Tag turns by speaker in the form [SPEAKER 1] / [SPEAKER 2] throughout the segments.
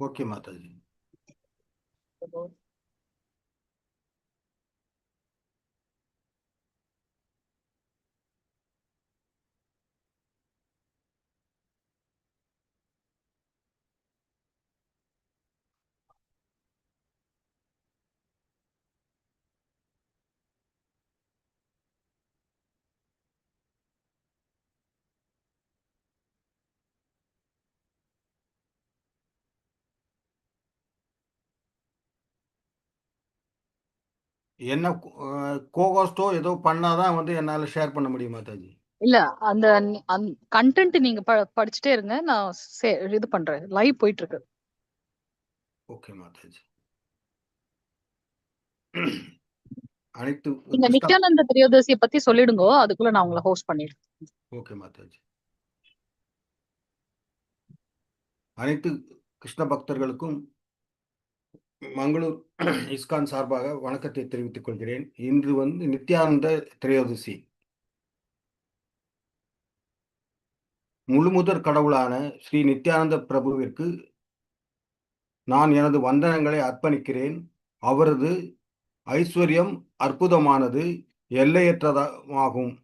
[SPEAKER 1] Okay माता जी। என்ன கோகோஸ்டோ ஏதோ பண்ணாதான் வந்து என்னால ஷேர் பண்ண முடியும் மாதாஜி.
[SPEAKER 2] இல்ல அந்த கண்டென்ட் நீங்க படிச்சுட்டே இருங்க, நான் இது பண்றேன். லைவ் போயிட்டு இருக்கு.
[SPEAKER 1] ஓகே மாதாஜி. அனைத்து
[SPEAKER 2] நீங்க நித்யானந்த திரையோதசியை பத்தி சொல்லிடுங்க, அதுக்குள்ள நான் உங்களை ஹோஸ்ட் பண்ணிடுறேன்.
[SPEAKER 1] ஓகே மாதாஜி. அனைத்து கிருஷ்ண பக்தர்களுக்கும் மங்களூர் இஸ்கான் சார்பாக வணக்கத்தை தெரிவித்துக் கொள்கிறேன். இன்று வந்து நித்யானந்த திரையோதசி. முழுமுதற் கடவுளான ஸ்ரீ நித்யானந்த பிரபுவிற்கு நான் எனது வந்தனங்களை அர்ப்பணிக்கிறேன். அவரது ஐஸ்வர்யம் அற்புதமானது, எல்லையற்றதாகும்.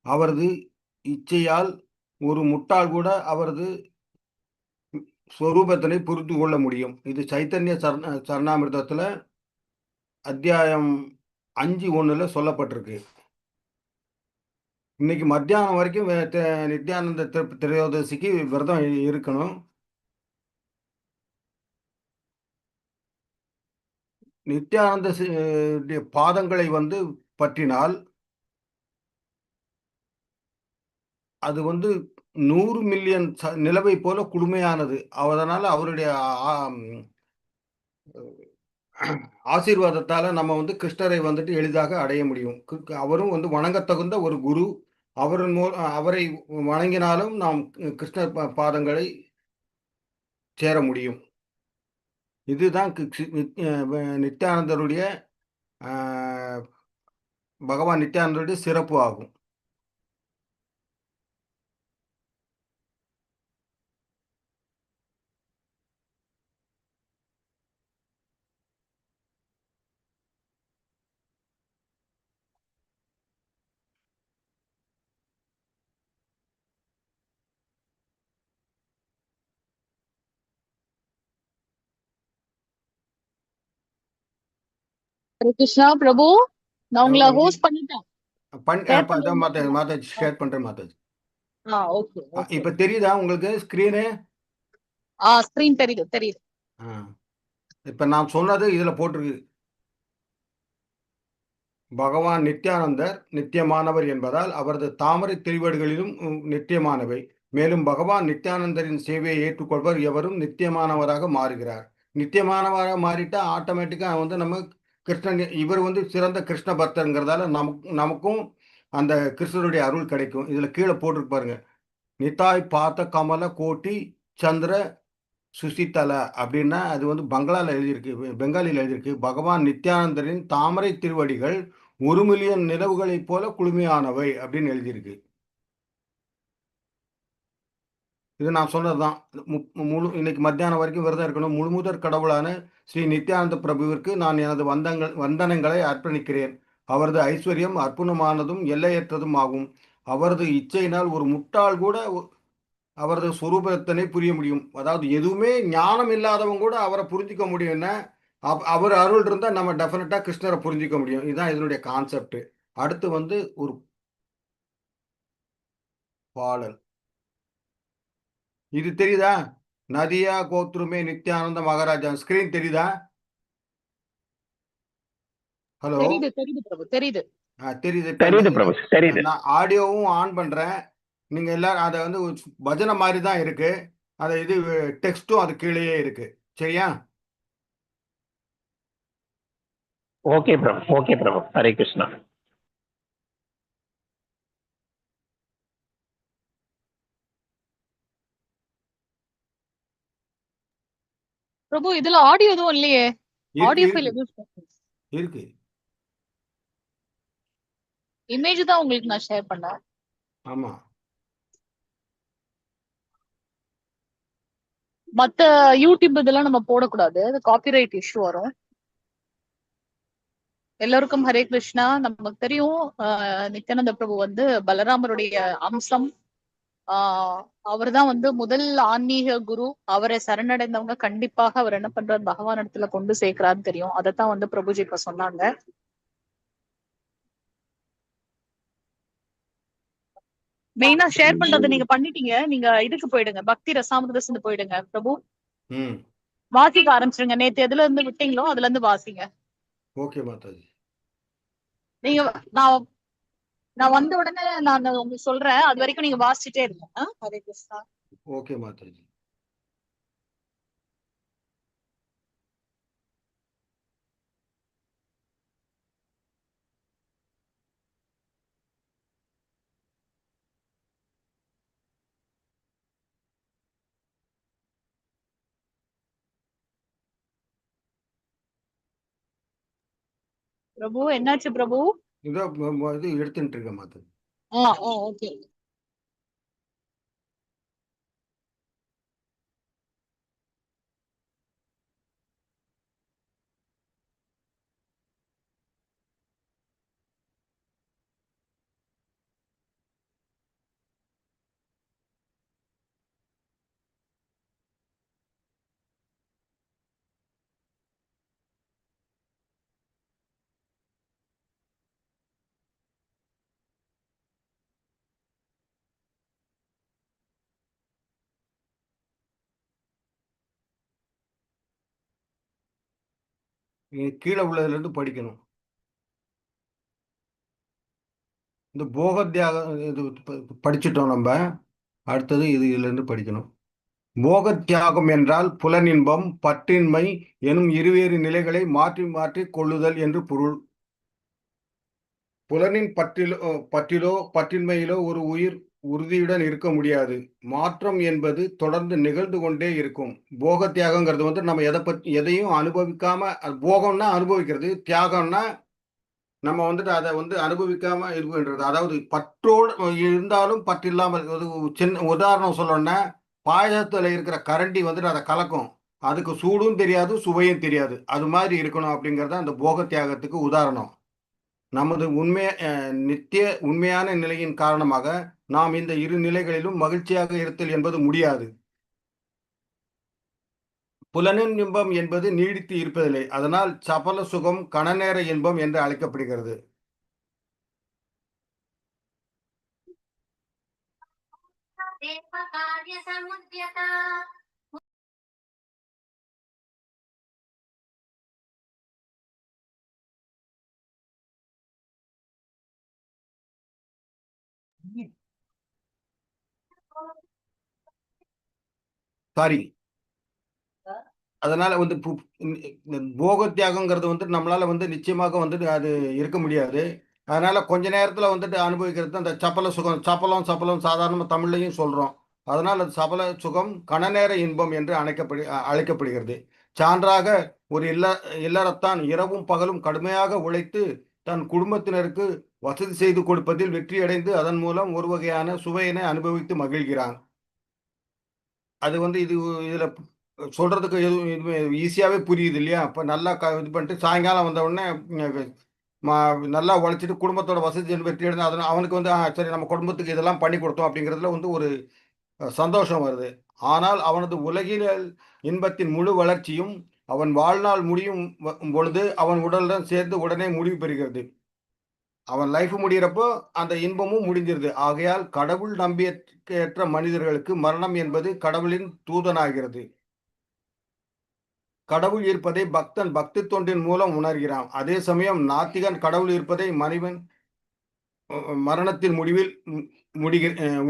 [SPEAKER 1] அவரது இச்சையால் ஒரு முட்டாள் கூட அவரது ஸ்வரூபத்தினை புரிந்து கொள்ள முடியும். இது சைத்தன்ய சரணாமிர்தத்துல அத்தியாயம் 5:1 சொல்லப்பட்டிருக்கு. இன்னைக்கு மத்தியானம் வரைக்கும் நித்யானந்த திரையோதசிக்கு விரதம் இருக்கணும். நித்யானந்த பாதங்களை வந்து பற்றினால் அது வந்து 100 மில்லியன் நிலவை போல குளுமையானது. அதனால அவருடைய ஆசீர்வாதத்தால நம்ம வந்து கிருஷ்ணரை வந்துட்டு எளிதாக அடைய முடியும். அவரும் வந்து வணங்கத்தகுந்த ஒரு குரு. அவரை வணங்கினாலும் நாம் கிருஷ்ணர் பாதங்களை சேர முடியும். இதுதான் நித்யானந்தருடைய பகவான் நித்யானந்தருடைய சிறப்பு ஆகும்.
[SPEAKER 2] ஹரே கிருஷ்ணா பிரபு, நான் உங்களை ஹோஸ்ட் பண்ணிட்டேன்.
[SPEAKER 1] மாதாஜி ஷேர் பண்றேன் மாதாஜி.
[SPEAKER 2] ஓகே.
[SPEAKER 1] இப்ப தெரியுதா உங்களுக்கு ஸ்கிரீனு?
[SPEAKER 2] ஸ்கிரீன் தெரியுது தெரியுது.
[SPEAKER 1] இப்ப நான் சொன்னது இதுல போட்டிருக்கு. பகவான் நித்யானந்தர் நித்தியமானவர் என்பதால் அவரது தாமரை திருவடிகளிலும் நித்தியமானவை. மேலும் பகவான் நித்யானந்தரின் சேவையை ஏற்றுக்கொள்வர் எவரும் நித்தியமானவராக மாறுகிறார். நித்தியமானவராக மாறிட்டா ஆட்டோமேட்டிக்கா வந்து நம்ம கிருஷ்ணன், இவர் வந்து சிறந்த கிருஷ்ண பக்தருங்கிறதால நமக்கும் அந்த கிருஷ்ணருடைய அருள் கிடைக்கும். இதுல கீழே போட்டிருக்கு பாருங்க, நிதாய் பார்த்த கமல கோட்டி சந்திர சுசிதல அப்படின்னா அது வந்து பங்களால எழுதியிருக்கு, பெங்காலியில் எழுதியிருக்கு. பகவான் நித்யானந்தரின் தாமரை திருவடிகள் 1 மில்லியன் நிலவுகளைப் போல குளுமையானவை அப்படின்னு எழுதியிருக்கு. இது நான் சொன்னதுதான். இன்னைக்கு மத்தியானம் வரைக்கும் விரதம் இருக்கணும். முழுமுதற் கடவுளான ஸ்ரீ நித்யானந்த பிரபுவிற்கு நான் எனது வந்தனங்களை அர்ப்பணிக்கிறேன். அவரது ஐஸ்வர்யம் அற்புதமானதும் எல்லையற்றதும் ஆகும். அவரது இச்சையினால் ஒரு முட்டாள் கூட அவரது சுரூபத்தினை புரிய முடியும். அதாவது எதுவுமே ஞானம் இல்லாதவங்க கூட அவரை புரிஞ்சிக்க முடியும்னா அவர் அருள் இருந்தால் நம்ம டெஃபினட்டா கிருஷ்ணரை புரிஞ்சிக்க முடியும். இதுதான் இதனுடைய கான்செப்ட். அடுத்து வந்து ஒரு பாடல் இது தெரியுதா? நதியா கோத்ருமே நித்யானந்த மகாராஜா. ஸ்கிரீன் தெரியுதா? ஹலோ,
[SPEAKER 2] தெரியுது தெரியுது பிரபு, தெரியுது.
[SPEAKER 1] தெரியுது பிரபு, தெரியுது. நான் ஆடியோவும் ஆன் பண்றேன். நீங்க எல்லாரும் அதை வந்து பஜனை மாதிரி தான் இருக்கு. அதை இது டெக்ஸ்டும் அது கீழேயே இருக்கு. சரியா?
[SPEAKER 3] ஓகே பிரபு, ஓகே பிரபு. ஹரே கிருஷ்ணா.
[SPEAKER 2] பிரபு இதுல ஆடியோ எதுவும் இல்லையே. ஆடியோ ஃபைல்
[SPEAKER 1] இருக்கு.
[SPEAKER 2] இமேஜ் தான் உங்களுக்கு நான் ஷேர் பண்ணேன்.
[SPEAKER 1] ஆமா,
[SPEAKER 2] மத்த யூடியூப் இதெல்லாம் நம்ம போடக்கூடாது, காப்பிரைட் இஷ்யூ வரும். எல்லோருக்கும் ஹரே கிருஷ்ணா. நமக்கு தெரியும் நித்யானந்த பிரபு வந்து பலராமருடைய அம்சம். அவர்தான் வந்து முதல் ஆன்மீக குரு. அவரை சரணடைந்தவங்க கண்டிப்பாக அவர் என்ன பண்றாரு, பகவான் இடத்துல கொண்டு சேர்க்கிறாருன்னு தெரியும். அதைத்தான் வந்து பிரபுஜி இப்ப சொன்னாங்க. மெயினா ஷேர் பண்றது நீங்க பண்ணிட்டீங்க. நீங்க இதுக்கு போயிடுங்க, பக்தி ரசாமிர்தஸ் போயிடுங்க பிரபு. வாசிக்க ஆரம்பிச்சிருங்க. நேத்து எதுல இருந்து விட்டீங்களோ அதுல இருந்து வாசிங்க.
[SPEAKER 1] ஓகே மாதாஜி.
[SPEAKER 2] நீங்க நான் நான் வந்த உடனே நான் உங்களுக்கு சொல்றேன். அது வரைக்கும் நீங்க வாசிச்சுட்டே இருங்க. ஹரே கிருஷ்ணா.
[SPEAKER 1] ஓகே மாதாஜி.
[SPEAKER 2] பிரபு என்னாச்சு பிரபு?
[SPEAKER 1] இதோ இது எடுத்துட்டு இருக்கேன் மாதாஜி.
[SPEAKER 2] ஓகே.
[SPEAKER 1] கீழே உள்ளதுல இருந்து படிக்கணும். இந்த போக தியாகம் இது படிச்சுட்டோம் நம்ம. அடுத்தது இதுல இருந்து படிக்கணும். போக தியாகம் என்றால் புலனின்பம், பற்றின்மை எனும் இருவேறு நிலைகளை மாற்றி மாற்றி கொள்ளுதல் என்று பொருள். புலனின் பற்றிலோ பற்றின்மையிலோ ஒரு உயிர் உறுதியுடன் இருக்க முடியாது. மாற்றம் என்பது தொடர்ந்து நிகழ்ந்து கொண்டே இருக்கும். போக தியாகங்கிறது வந்து நம்ம எதையும் அனுபவிக்காம, போகம்னா அனுபவிக்கிறது, தியாகம்னா நம்ம வந்துட்டு அதை வந்து அனுபவிக்காம இருக்குன்றது. அதாவது பற்றோடு இருந்தாலும் பற்றில்லாமல், ஒரு சின்ன உதாரணம் சொல்லணும்னா, பாயசத்துல இருக்கிற கரண்டி வந்துட்டு அதை கலக்கும். அதுக்கு சூடும் தெரியாது, சுவையும் தெரியாது. அது மாதிரி இருக்கணும் அப்படிங்கிறது அந்த போக தியாகத்துக்கு உதாரணம். நமது நித்திய உண்மையான நிலையின் காரணமாக நாம் இந்த இரு நிலைகளிலும் மகிழ்ச்சியாக இருத்தல் என்பது முடியாது. புலனின் இன்பம் என்பது நீடித்து இருப்பதில்லை. அதனால் சபல சுகம் கணநேர இன்பம் என்று அழைக்கப்படுகிறது. சாரி, அதனால வந்து போக தியாகங்கிறது வந்து நம்மளால வந்து நிச்சயமாக வந்துட்டு அது இருக்க முடியாது. அதனால கொஞ்ச நேரத்துல வந்துட்டு அனுபவிக்கிறது அந்த சப்பல சுகம். சப்பலம் சப்பலம் சாதாரண தமிழ்லையும் சொல்றோம். அதனால் அது சபல சுகம் கணநேர இன்பம் என்று அழைக்கப்படுகிறது. சான்றாக ஒரு இல்லறத்தான் இரவும் பகலும் கடுமையாக உழைத்து தன் குடும்பத்தினருக்கு வசதி செய்து கொடுப்பதில் வெற்றியடைந்து அதன் மூலம் ஒரு வகையான சுவையினை அனுபவித்து மகிழ்கிறான். அது வந்து இதுல சொல்றதுக்கு எதுவும் ஈஸியாவே புரியுது இல்லையா? அப்ப நல்லா இது பண்ணிட்டு சாயங்காலம் வந்த உடனே நல்லா உழைச்சிட்டு குடும்பத்தோட வசதி வெற்றி அடைந்து அதனால அவனுக்கு வந்து சரி நம்ம குடும்பத்துக்கு இதெல்லாம் பண்ணி கொடுத்தோம் அப்படிங்கிறதுல வந்து ஒரு சந்தோஷம் வருது. ஆனால் அவனது உலகில் இன்பத்தின் முழு வளர்ச்சியும் அவன் வாழ்நாள் முடியும் பொழுது அவன் உடலுடன் சேர்ந்து உடனே முடிவு பெறுகிறது. அவன் லைஃப் முடிகிறப்போ அந்த இன்பமும் முடிஞ்சிருது. ஆகையால் கடவுள் நம்பிக்கையற்ற மனிதர்களுக்கு மரணம் என்பது கடவுளின் தூதனாகிறது. கடவுள் இருப்பதை பக்தன் பக்தி தொண்டின் மூலம் உணர்கிறான். அதே சமயம் நாத்திகன் கடவுள் இருப்பதை மனிதன் மரணத்தின் முடிவில்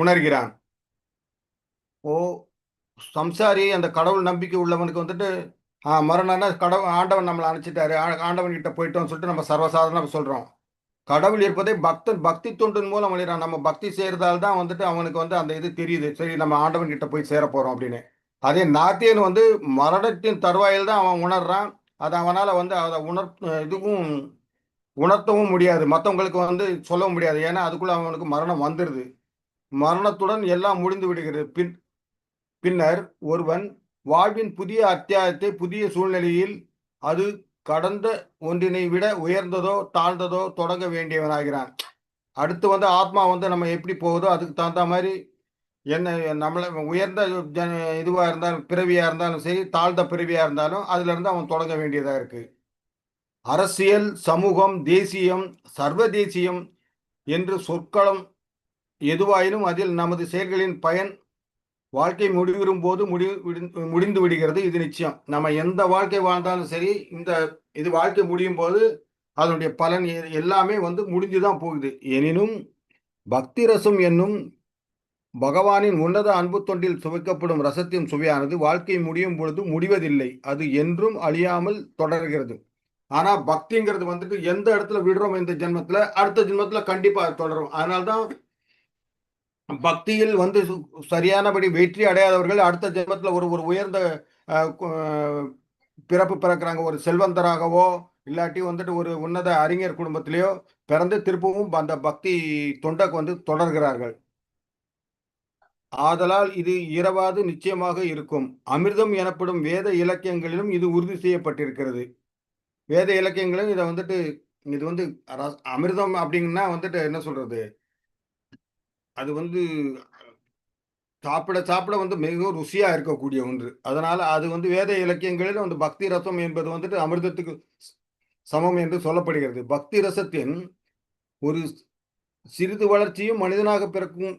[SPEAKER 1] உணர்கிறான். ஓ சம்சாரி அந்த கடவுள் நம்பிக்கை உள்ளவனுக்கு வந்துட்டு மரணம்னா கடவுள் ஆண்டவன் நம்மளை அனுப்பிச்சிட்டாரு, ஆண்டவன் கிட்ட போயிட்டோம்னு சொல்லிட்டு நம்ம சர்வசாதாரணம் சொல்றோம். கடவுள் இருப்பதை பக்தன் பக்தி தொண்டின் மூலம் அழிறான். நம்ம பக்தி செய்யறதால தான் வந்துட்டு அவனுக்கு வந்து அந்த இது தெரியுது, சரி நம்ம ஆண்டவன் கிட்ட போய் சேர போறோம் அப்படின்னு. அதே நாத்தியன் வந்து மரணத்தின் தருவாயில் தான் அவன் உணர்றான். அதை அவனால வந்து அதை இதுவும் உணர்த்தவும் முடியாது, மற்றவங்களுக்கு வந்து சொல்லவும் முடியாது. ஏன்னா அதுக்குள்ள அவனுக்கு மரணம் வந்துடுது. மரணத்துடன் எல்லாம் முடிந்து விடுகிறது. பின்னர் ஒருவன் வாழ்வின் புதிய அத்தியாயத்தை புதிய சூழ்நிலையில் அது கடந்த ஒன்றினை விட உயர்ந்ததோ தாழ்ந்ததோ தொடங்க வேண்டியவனாகிறான். அடுத்து வந்து ஆத்மா வந்து நம்ம எப்படி போகுதோ அதுக்கு தகுந்த மாதிரி என்ன நம்மள உயர்ந்த இதுவா இருந்தாலும் பிறவியா இருந்தாலும் சரி, தாழ்ந்த பிறவியா இருந்தாலும் அதுல இருந்து அவன் தொடங்க வேண்டியதா இருக்கு. அரசியல், சமூகம், தேசியம், சர்வதேசியம் என்று சொற்களம் எதுவாயினும் அதில் நமது செயல்களின் பயன் வாழ்க்கை முடிவுறும் போது முடிந்து விடுகிறது. இது நிச்சயம். நம்ம எந்த வாழ்க்கை வாழ்ந்தாலும் சரி, இந்த இது வாழ்க்கை முடியும் போது அதனுடைய பலன் எல்லாமே வந்து முடிஞ்சுதான் போகுது. எனினும் பக்தி ரசம் என்னும் பகவானின் உன்னத அன்பு தொண்டில் சுவைக்கப்படும் ரசத்தின் சுவையானது வாழ்க்கை முடியும் பொழுது முடிவதில்லை. அது என்றும் அழியாமல் தொடர்கிறது. ஆனா பக்திங்கிறது வந்துட்டு எந்த இடத்துல விடுறோம் இந்த ஜென்மத்துல, அடுத்த ஜென்மத்துல கண்டிப்பா அது தொடரும். அதனால்தான் பக்தியில் வந்து சரியானபடி வெற்றி அடையாதவர்கள் அடுத்த ஜென்மத்துல ஒரு ஒரு உயர்ந்த பிறப்பு பிறக்கிறாங்க. ஒரு செல்வந்தராகவோ இல்லாட்டி வந்துட்டு ஒரு உன்னத அறிஞர் குடும்பத்திலேயோ பிறந்து திருப்பவும் அந்த பக்தி தொண்டக்கு வந்து தொடர்கிறார்கள். ஆதலால் இது இரவாது நிச்சயமாக இருக்கும். அமிர்தம் எனப்படும் வேத இலக்கியங்களிலும் இது உறுதி செய்யப்பட்டிருக்கிறது. வேத இலக்கியங்களும் இதை வந்துட்டு இது வந்து அமிர்தம் அப்படிங்கன்னா வந்துட்டு என்ன சொல்றது, அது வந்து சாப்பிட சாப்பிட வந்து மிகவும் ருசியா இருக்கக்கூடிய ஒன்று. அதனால அது வந்து வேத இலக்கியங்களில் வந்து பக்தி ரசம் என்பது வந்துட்டு அமிர்தத்துக்கு சமம் என்று சொல்லப்படுகிறது. பக்தி ரசத்தின் ஒரு சிறிது வளர்ச்சியும் மனிதனாக பிறக்கும்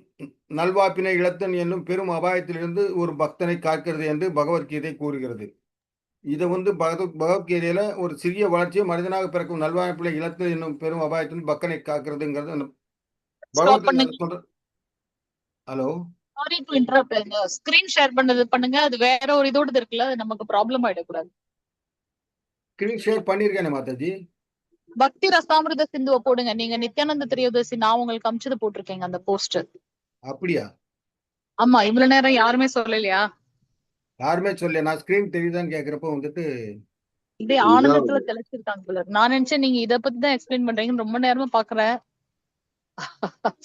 [SPEAKER 1] நல்வாப்பினை இழத்தன் என்னும் பெரும் அபாயத்திலிருந்து ஒரு பக்தனை காக்கிறது என்று பகவத்கீதை கூறுகிறது. இதை வந்து பகவத்கீதையில ஒரு சிறிய வளர்ச்சியும் மனிதனாக பிறக்கும் நல்வாய்ப்பினை இழத்தல் என்னும் பெரும் அபாயத்திலிருந்து பக்தனை காக்கிறதுங்கிறது
[SPEAKER 2] ஸ்டாப்
[SPEAKER 1] பகவத்கீதை
[SPEAKER 2] பண்ணுங்க.
[SPEAKER 1] சொல்ற. Hello,
[SPEAKER 2] sorry to interrupt. Screen share பண்ணது பண்ணுங்க. அது வேற ஒரு இதோட இருக்குல்ல, அது நமக்கு ப்ராப்ளம் ஆயிடக்கூடாது.
[SPEAKER 1] ஸ்கிரீன் ஷேர் பண்ணியிருக்கேனே மாதாஜி.
[SPEAKER 2] பக்தி ரசாமிர்த சிந்துவை போடுங்க. நீங்க நித்யானந்த திரையோதசி நான் உங்களுக்கு அமிச்சது போட்டிருக்கேங்க அந்த போஸ்ட்.
[SPEAKER 1] அப்படியா?
[SPEAKER 2] ஆமா, இவ்வளவு நேரம் யாருமே சொல்லலையா?
[SPEAKER 1] யாருமே சொல்ல. நான் ஸ்கிரீன் தெரியுதான்னு கேக்குறப்ப வந்துட்டு
[SPEAKER 2] இதே ஆனந்தத்துல தெளிச்சிருக்காங்க போல. நான் நினைச்சேன் நீங்க இத பத்தி தான் எக்ஸ்பிளைன் பண்றீங்கன்னு ரொம்ப நேரமா பாக்குறேன்.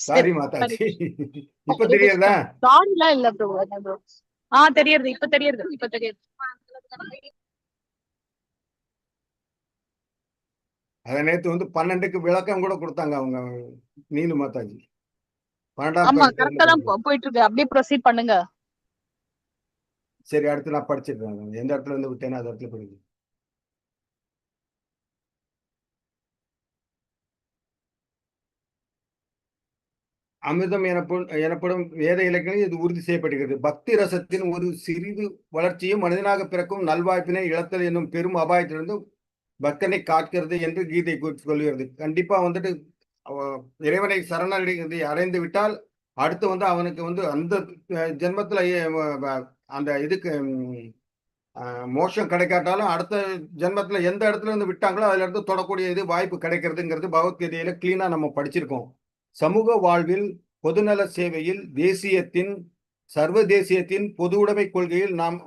[SPEAKER 1] சாரி
[SPEAKER 2] சரி,
[SPEAKER 1] மாதாஜி.
[SPEAKER 2] சரி.
[SPEAKER 1] இப்ப தெரியுதா?
[SPEAKER 2] சாரிலாம் இல்ல ப்ரோ. தெரியுது, இப்ப தெரியுது.
[SPEAKER 1] அத நேத்து வந்து 12க்கு விளக்கம் கூட கொடுத்தாங்க அவங்க நீலு மாதாஜி. 12ஆம்
[SPEAKER 2] ஆமா,
[SPEAKER 1] கருத்து
[SPEAKER 2] கரெக்டா தான் போயிட்டு இருக்கு. அப்படியே ப்ரொசீட் பண்ணுங்க.
[SPEAKER 1] சரி, அடுத்து நான் படிச்சிடுறேன். எந்த இடத்துல இருந்து விட்டேனோ அந்த இடத்துல படிக்கிறேன். அமிர்தம் எனப்படும் வேத இலக்கியம் இது உறுதி செய்யப்படுகிறது. பக்தி ரசத்தின் ஒரு சிறிது வளர்ச்சியும் மனிதனாக பிறக்கும் நல்வாய்ப்பினை இழத்தல் என்னும் பெரும் அபாயத்திலிருந்து பக்தனை காக்கிறது என்று கீதை சொல்லுகிறது. கண்டிப்பா வந்துட்டு இறைவனை சரணடைந்து அடைந்து விட்டால் அடுத்து வந்து அவனுக்கு வந்து அந்த ஜென்மத்துல அந்த இதுக்கு மோட்சம் கிடைக்காட்டாலும் அடுத்த ஜென்மத்துல எந்த இடத்துல இருந்து விட்டாங்களோ அதுல இருந்து தொடக்கூடிய இது வாய்ப்பு கிடைக்கிறதுங்கிறது பகவத்கீதையில கிளீனா நம்ம படிச்சிருக்கோம். சமூக வாழ்வில் பொதுநல சேவையில் தேசியத்தின் சர்வதேசியத்தின் பொது உடைமை கொள்கையில் நாம்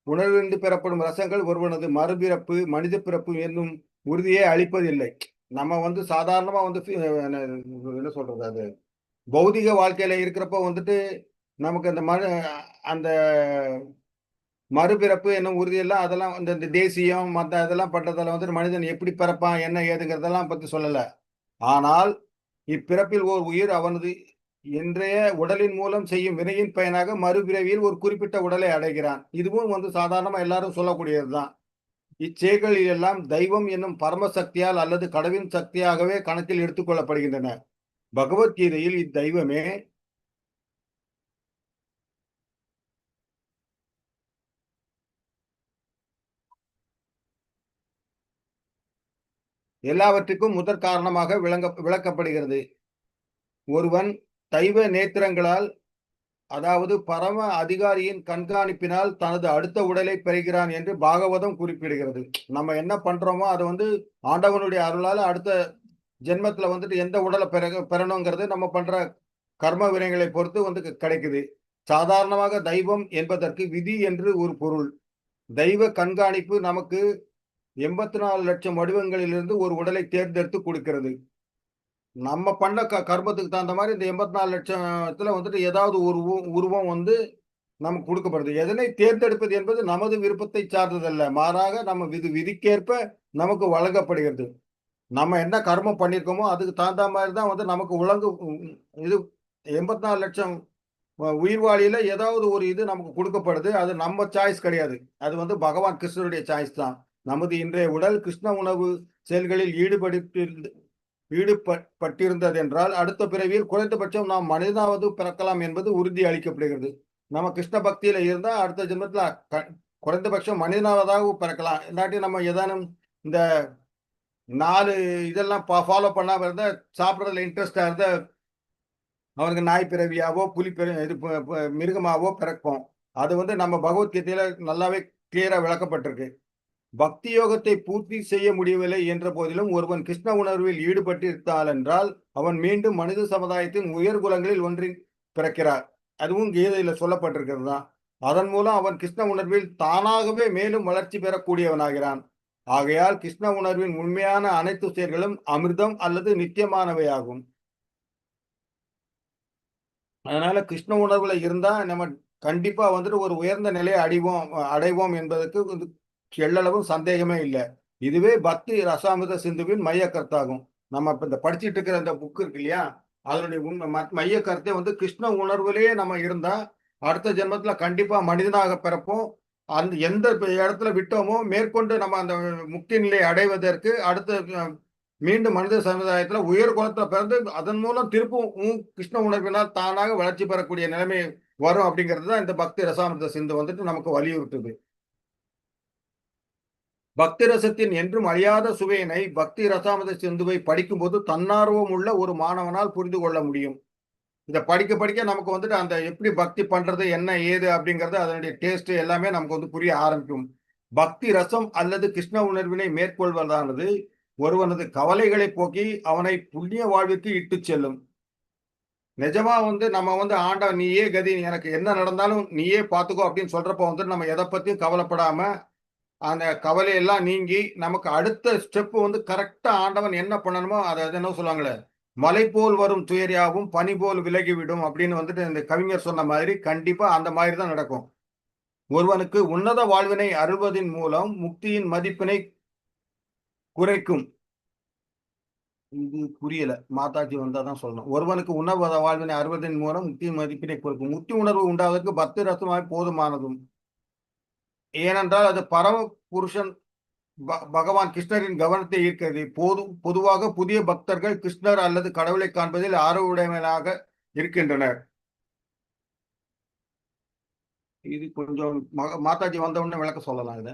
[SPEAKER 1] உணர்வின்றி பெறப்படும் ரசங்கள் ஒருவனது மறுபிறப்பு மனித பிறப்பு என்னும் உறுதியை அளிப்பதில்லை. நம்ம வந்து சாதாரணமா வந்து என்ன சொல்றது, அது பௌதிக வாழ்க்கையில இருக்கிறப்ப வந்துட்டு நமக்கு அந்த மறுபிறப்பு என்னும் உறுதியெல்லாம் அதெல்லாம் இந்த தேசியம் மற்ற அதெல்லாம் பட்டதில் வந்துட்டு மனிதன் எப்படி பிறப்பான் என்ன ஏதுங்கிறதெல்லாம் பற்றி சொல்லலை. ஆனால் இப்பிறப்பில் ஓர் உயிர் அவனது இன்றைய உடலின் மூலம் செய்யும் வினையின் பயனாக மறுபிறவியில் ஒரு குறிப்பிட்ட உடலை அடைகிறான். இதுவும் வந்து சாதாரணமா எல்லாரும் சொல்லக்கூடியதுதான். இச்செயல்களில் எல்லாம் தெய்வம் என்னும் பரமசக்தியால் அல்லது கடவின் சக்தியாகவே கணக்கில் எடுத்துக்கொள்ளப்படுகின்றன. பகவத்கீதையில் இத்தெய்வமே எல்லாவற்றுக்கும் முதற் காரணமாக விளக்கப்படுகிறது. ஒருவன் தெய்வ நேத்திரங்களால் அதாவது பரம அதிகாரியின் கண்காணிப்பினால் தனது அடுத்த உடலை பெறுகிறான் என்று பாகவதம் குறிப்பிடுகிறது. நம்ம என்ன பண்றோமோ அதை வந்து ஆண்டவனுடைய அருளால அடுத்த ஜென்மத்துல வந்துட்டு எந்த உடலை பெறணுங்கிறது நம்ம பண்ற கர்ம வினைகளை பொறுத்து வந்து கிடைக்குது. சாதாரணமாக தெய்வம் என்பதற்கு விதி என்று ஒரு பொருள். தெய்வ கண்காணிப்பு நமக்கு 84 லட்சம் வடிவங்களிலிருந்து ஒரு உடலை தேர்ந்தெடுத்து கொடுக்கிறது. நம்ம பண்ண கர்மத்துக்கு தகுந்த மாதிரி இந்த 84 லட்சத்துல வந்துட்டு ஏதாவது ஒரு உருவம் வந்து நமக்கு கொடுக்கப்படுது. எதனை தேர்ந்தெடுப்பது என்பது நமது விருப்பத்தை சார்ந்ததல்ல, மாறாக நம்ம விதிக்கேற்ப நமக்கு வழங்கப்படுகிறது. நம்ம என்ன கர்மம் பண்ணியிருக்கோமோ அதுக்கு தகுந்த மாதிரி தான் வந்து நமக்கு இது 84 லட்சம் உயிர்வாழியில ஏதாவது ஒரு இது நமக்கு கொடுக்கப்படுது. அது நம்ம சாய்ஸ் கிடையாது. அது வந்து பகவான் கிருஷ்ணருடைய சாய்ஸ் தான். நமது இன்றைய உடல் கிருஷ்ண உணவு செயல்களில் ஈடுபட்டிருந்தது என்றால் அடுத்த பிறவியில் குறைந்தபட்சம் நாம் மனிதனாவது பிறக்கலாம் என்பது உறுதி அளிக்கப்படுகிறது. நம்ம கிருஷ்ண பக்தியில இருந்தா அடுத்த ஜென்மத்துல குறைந்தபட்சம் மனிதனாவதாக பிறக்கலாம். இல்லாட்டி நம்ம ஏதானும் இந்த 4 இதெல்லாம் ஃபாலோ பண்ணாம இருந்தா, சாப்பிடுறதுல இன்ட்ரெஸ்டா இருந்தா அவனுக்கு நாய் பிறவியாவோ புலி இது மிருகமாவோ பிறப்போம். அது வந்து நம்ம பகவத்கீதையில நல்லாவே கிளியரா விளக்கப்பட்டிருக்கு. பக்தி யோகத்தை பூர்த்தி செய்ய முடியவில்லை என்ற போதிலும் ஒருவன் கிருஷ்ண உணர்வில் ஈடுபட்டிருந்தால் என்றால் அவன் மீண்டும் மனித சமுதாயத்தின் உயர் குலங்களில் ஒன்றில் பிறக்கிறார். அதுவும் கீதையில சொல்லப்பட்டிருக்கிறது தான். அதன் மூலம் அவன் கிருஷ்ண உணர்வில் தானாகவே மேலும் வளர்ச்சி பெறக்கூடியவனாகிறான். ஆகையால் கிருஷ்ண உணர்வின் உண்மையான அனைத்து செயல்களும் அமிர்தம் அல்லது நித்தியமானவையாகும். அதனால கிருஷ்ண உணர்வுல இருந்தா நம்ம கண்டிப்பா வந்துட்டு ஒரு உயர்ந்த நிலையை அடைவோம் என்பதற்கு எள்ளளவும் சந்தேகமே இல்லை. இதுவே பக்தி ரசாமிர்த சிந்துவின் மைய கருத்தாகும். நம்ம இப்ப இந்த படிச்சுட்டு இருக்கிற இந்த புக் இருக்கு இல்லையா, அதனுடைய மைய கருத்தை வந்து கிருஷ்ண உணர்வுலயே நம்ம இருந்தா அடுத்த ஜென்மத்துல கண்டிப்பா மனிதனாக பிறப்போம். அந்த எந்த இடத்துல விட்டோமோ மேற்கொண்டு நம்ம அந்த முக்தி நிலையை அடைவதற்கு அடுத்த மீண்டும் மனித சமுதாயத்துல உயர் குலத்துல பிறந்து அதன் மூலம் திருப்பும் கிருஷ்ண உணர்வினால் தானாக வளர்ச்சி பெறக்கூடிய நிலைமை வரும் அப்படிங்கிறது தான் இந்த பக்தி ரசாமிர்த சிந்து வந்துட்டு நமக்கு வலியுறுத்துது. பக்தி ரசத்தின் என்றும் அழியாத சுவையினை பக்தி ரசாமிர்த சிந்துவை படிக்கும்போது தன்னார்வம் உள்ள ஒரு மாணவனால் புரிந்து கொள்ள முடியும். இதை படிக்க படிக்க நமக்கு வந்துட்டு அந்த எப்படி பக்தி பண்றது என்ன ஏது அப்படிங்கறது அதனுடைய டேஸ்ட் எல்லாமே நமக்கு வந்து புரிய ஆரம்பிக்கும். பக்தி ரசம் அல்லது கிருஷ்ண உணர்வினை மேற்கொள்வதானது ஒருவனது கவலைகளை போக்கி அவனை புண்ணிய வாழ்விற்கு இட்டு செல்லும். நிஜமா வந்து நம்ம வந்து ஆண்டவன் நீயே கதி, எனக்கு என்ன நடந்தாலும் நீயே பாத்துக்கோ அப்படின்னு சொல்றப்ப வந்து நம்ம எதை பத்தியும் கவலைப்படாம அந்த கவலையெல்லாம் நீங்கி நமக்கு அடுத்த ஸ்டெப் வந்து கரெக்டா ஆண்டவன் என்ன பண்ணணுமோ அதை என்ன சொல்லுவாங்களே, மலை போல் வரும் துயரியாவும் பனி போல் விலகிவிடும் அப்படின்னு வந்துட்டு இந்த கவிஞர் சொன்ன மாதிரி கண்டிப்பா அந்த மாதிரி தான் நடக்கும். ஒருவனுக்கு உன்னத வாழ்வினை அருள்வதின் மூலம் முக்தியின் மதிப்பினை குறைக்கும். இது புரியல, மாதாஜி வந்தாதான் சொல்லணும். ஒருவனுக்கு உணர்வத வாழ்வினை அருள்வதன் மூலம் முக்தியின் மதிப்பினை குறைக்கும். முக்தி உணர்வு உண்டாவதற்கு பக்தி ரசமாய் போதுமானதும். ஏனென்றால் அது பரம புருஷன் பகவான் கிருஷ்ணரின் கவனத்தை ஈர்க்கிறது. பொதுவாக புதிய பக்தர்கள் கிருஷ்ணர் அல்லது கடவுளை காண்பதில் ஆர்வமுடையவர்களாக இருக்கின்றனர். இது கொஞ்சம் மாதாஜி வந்தவுடனே விளக்க சொல்லலாம் இதை.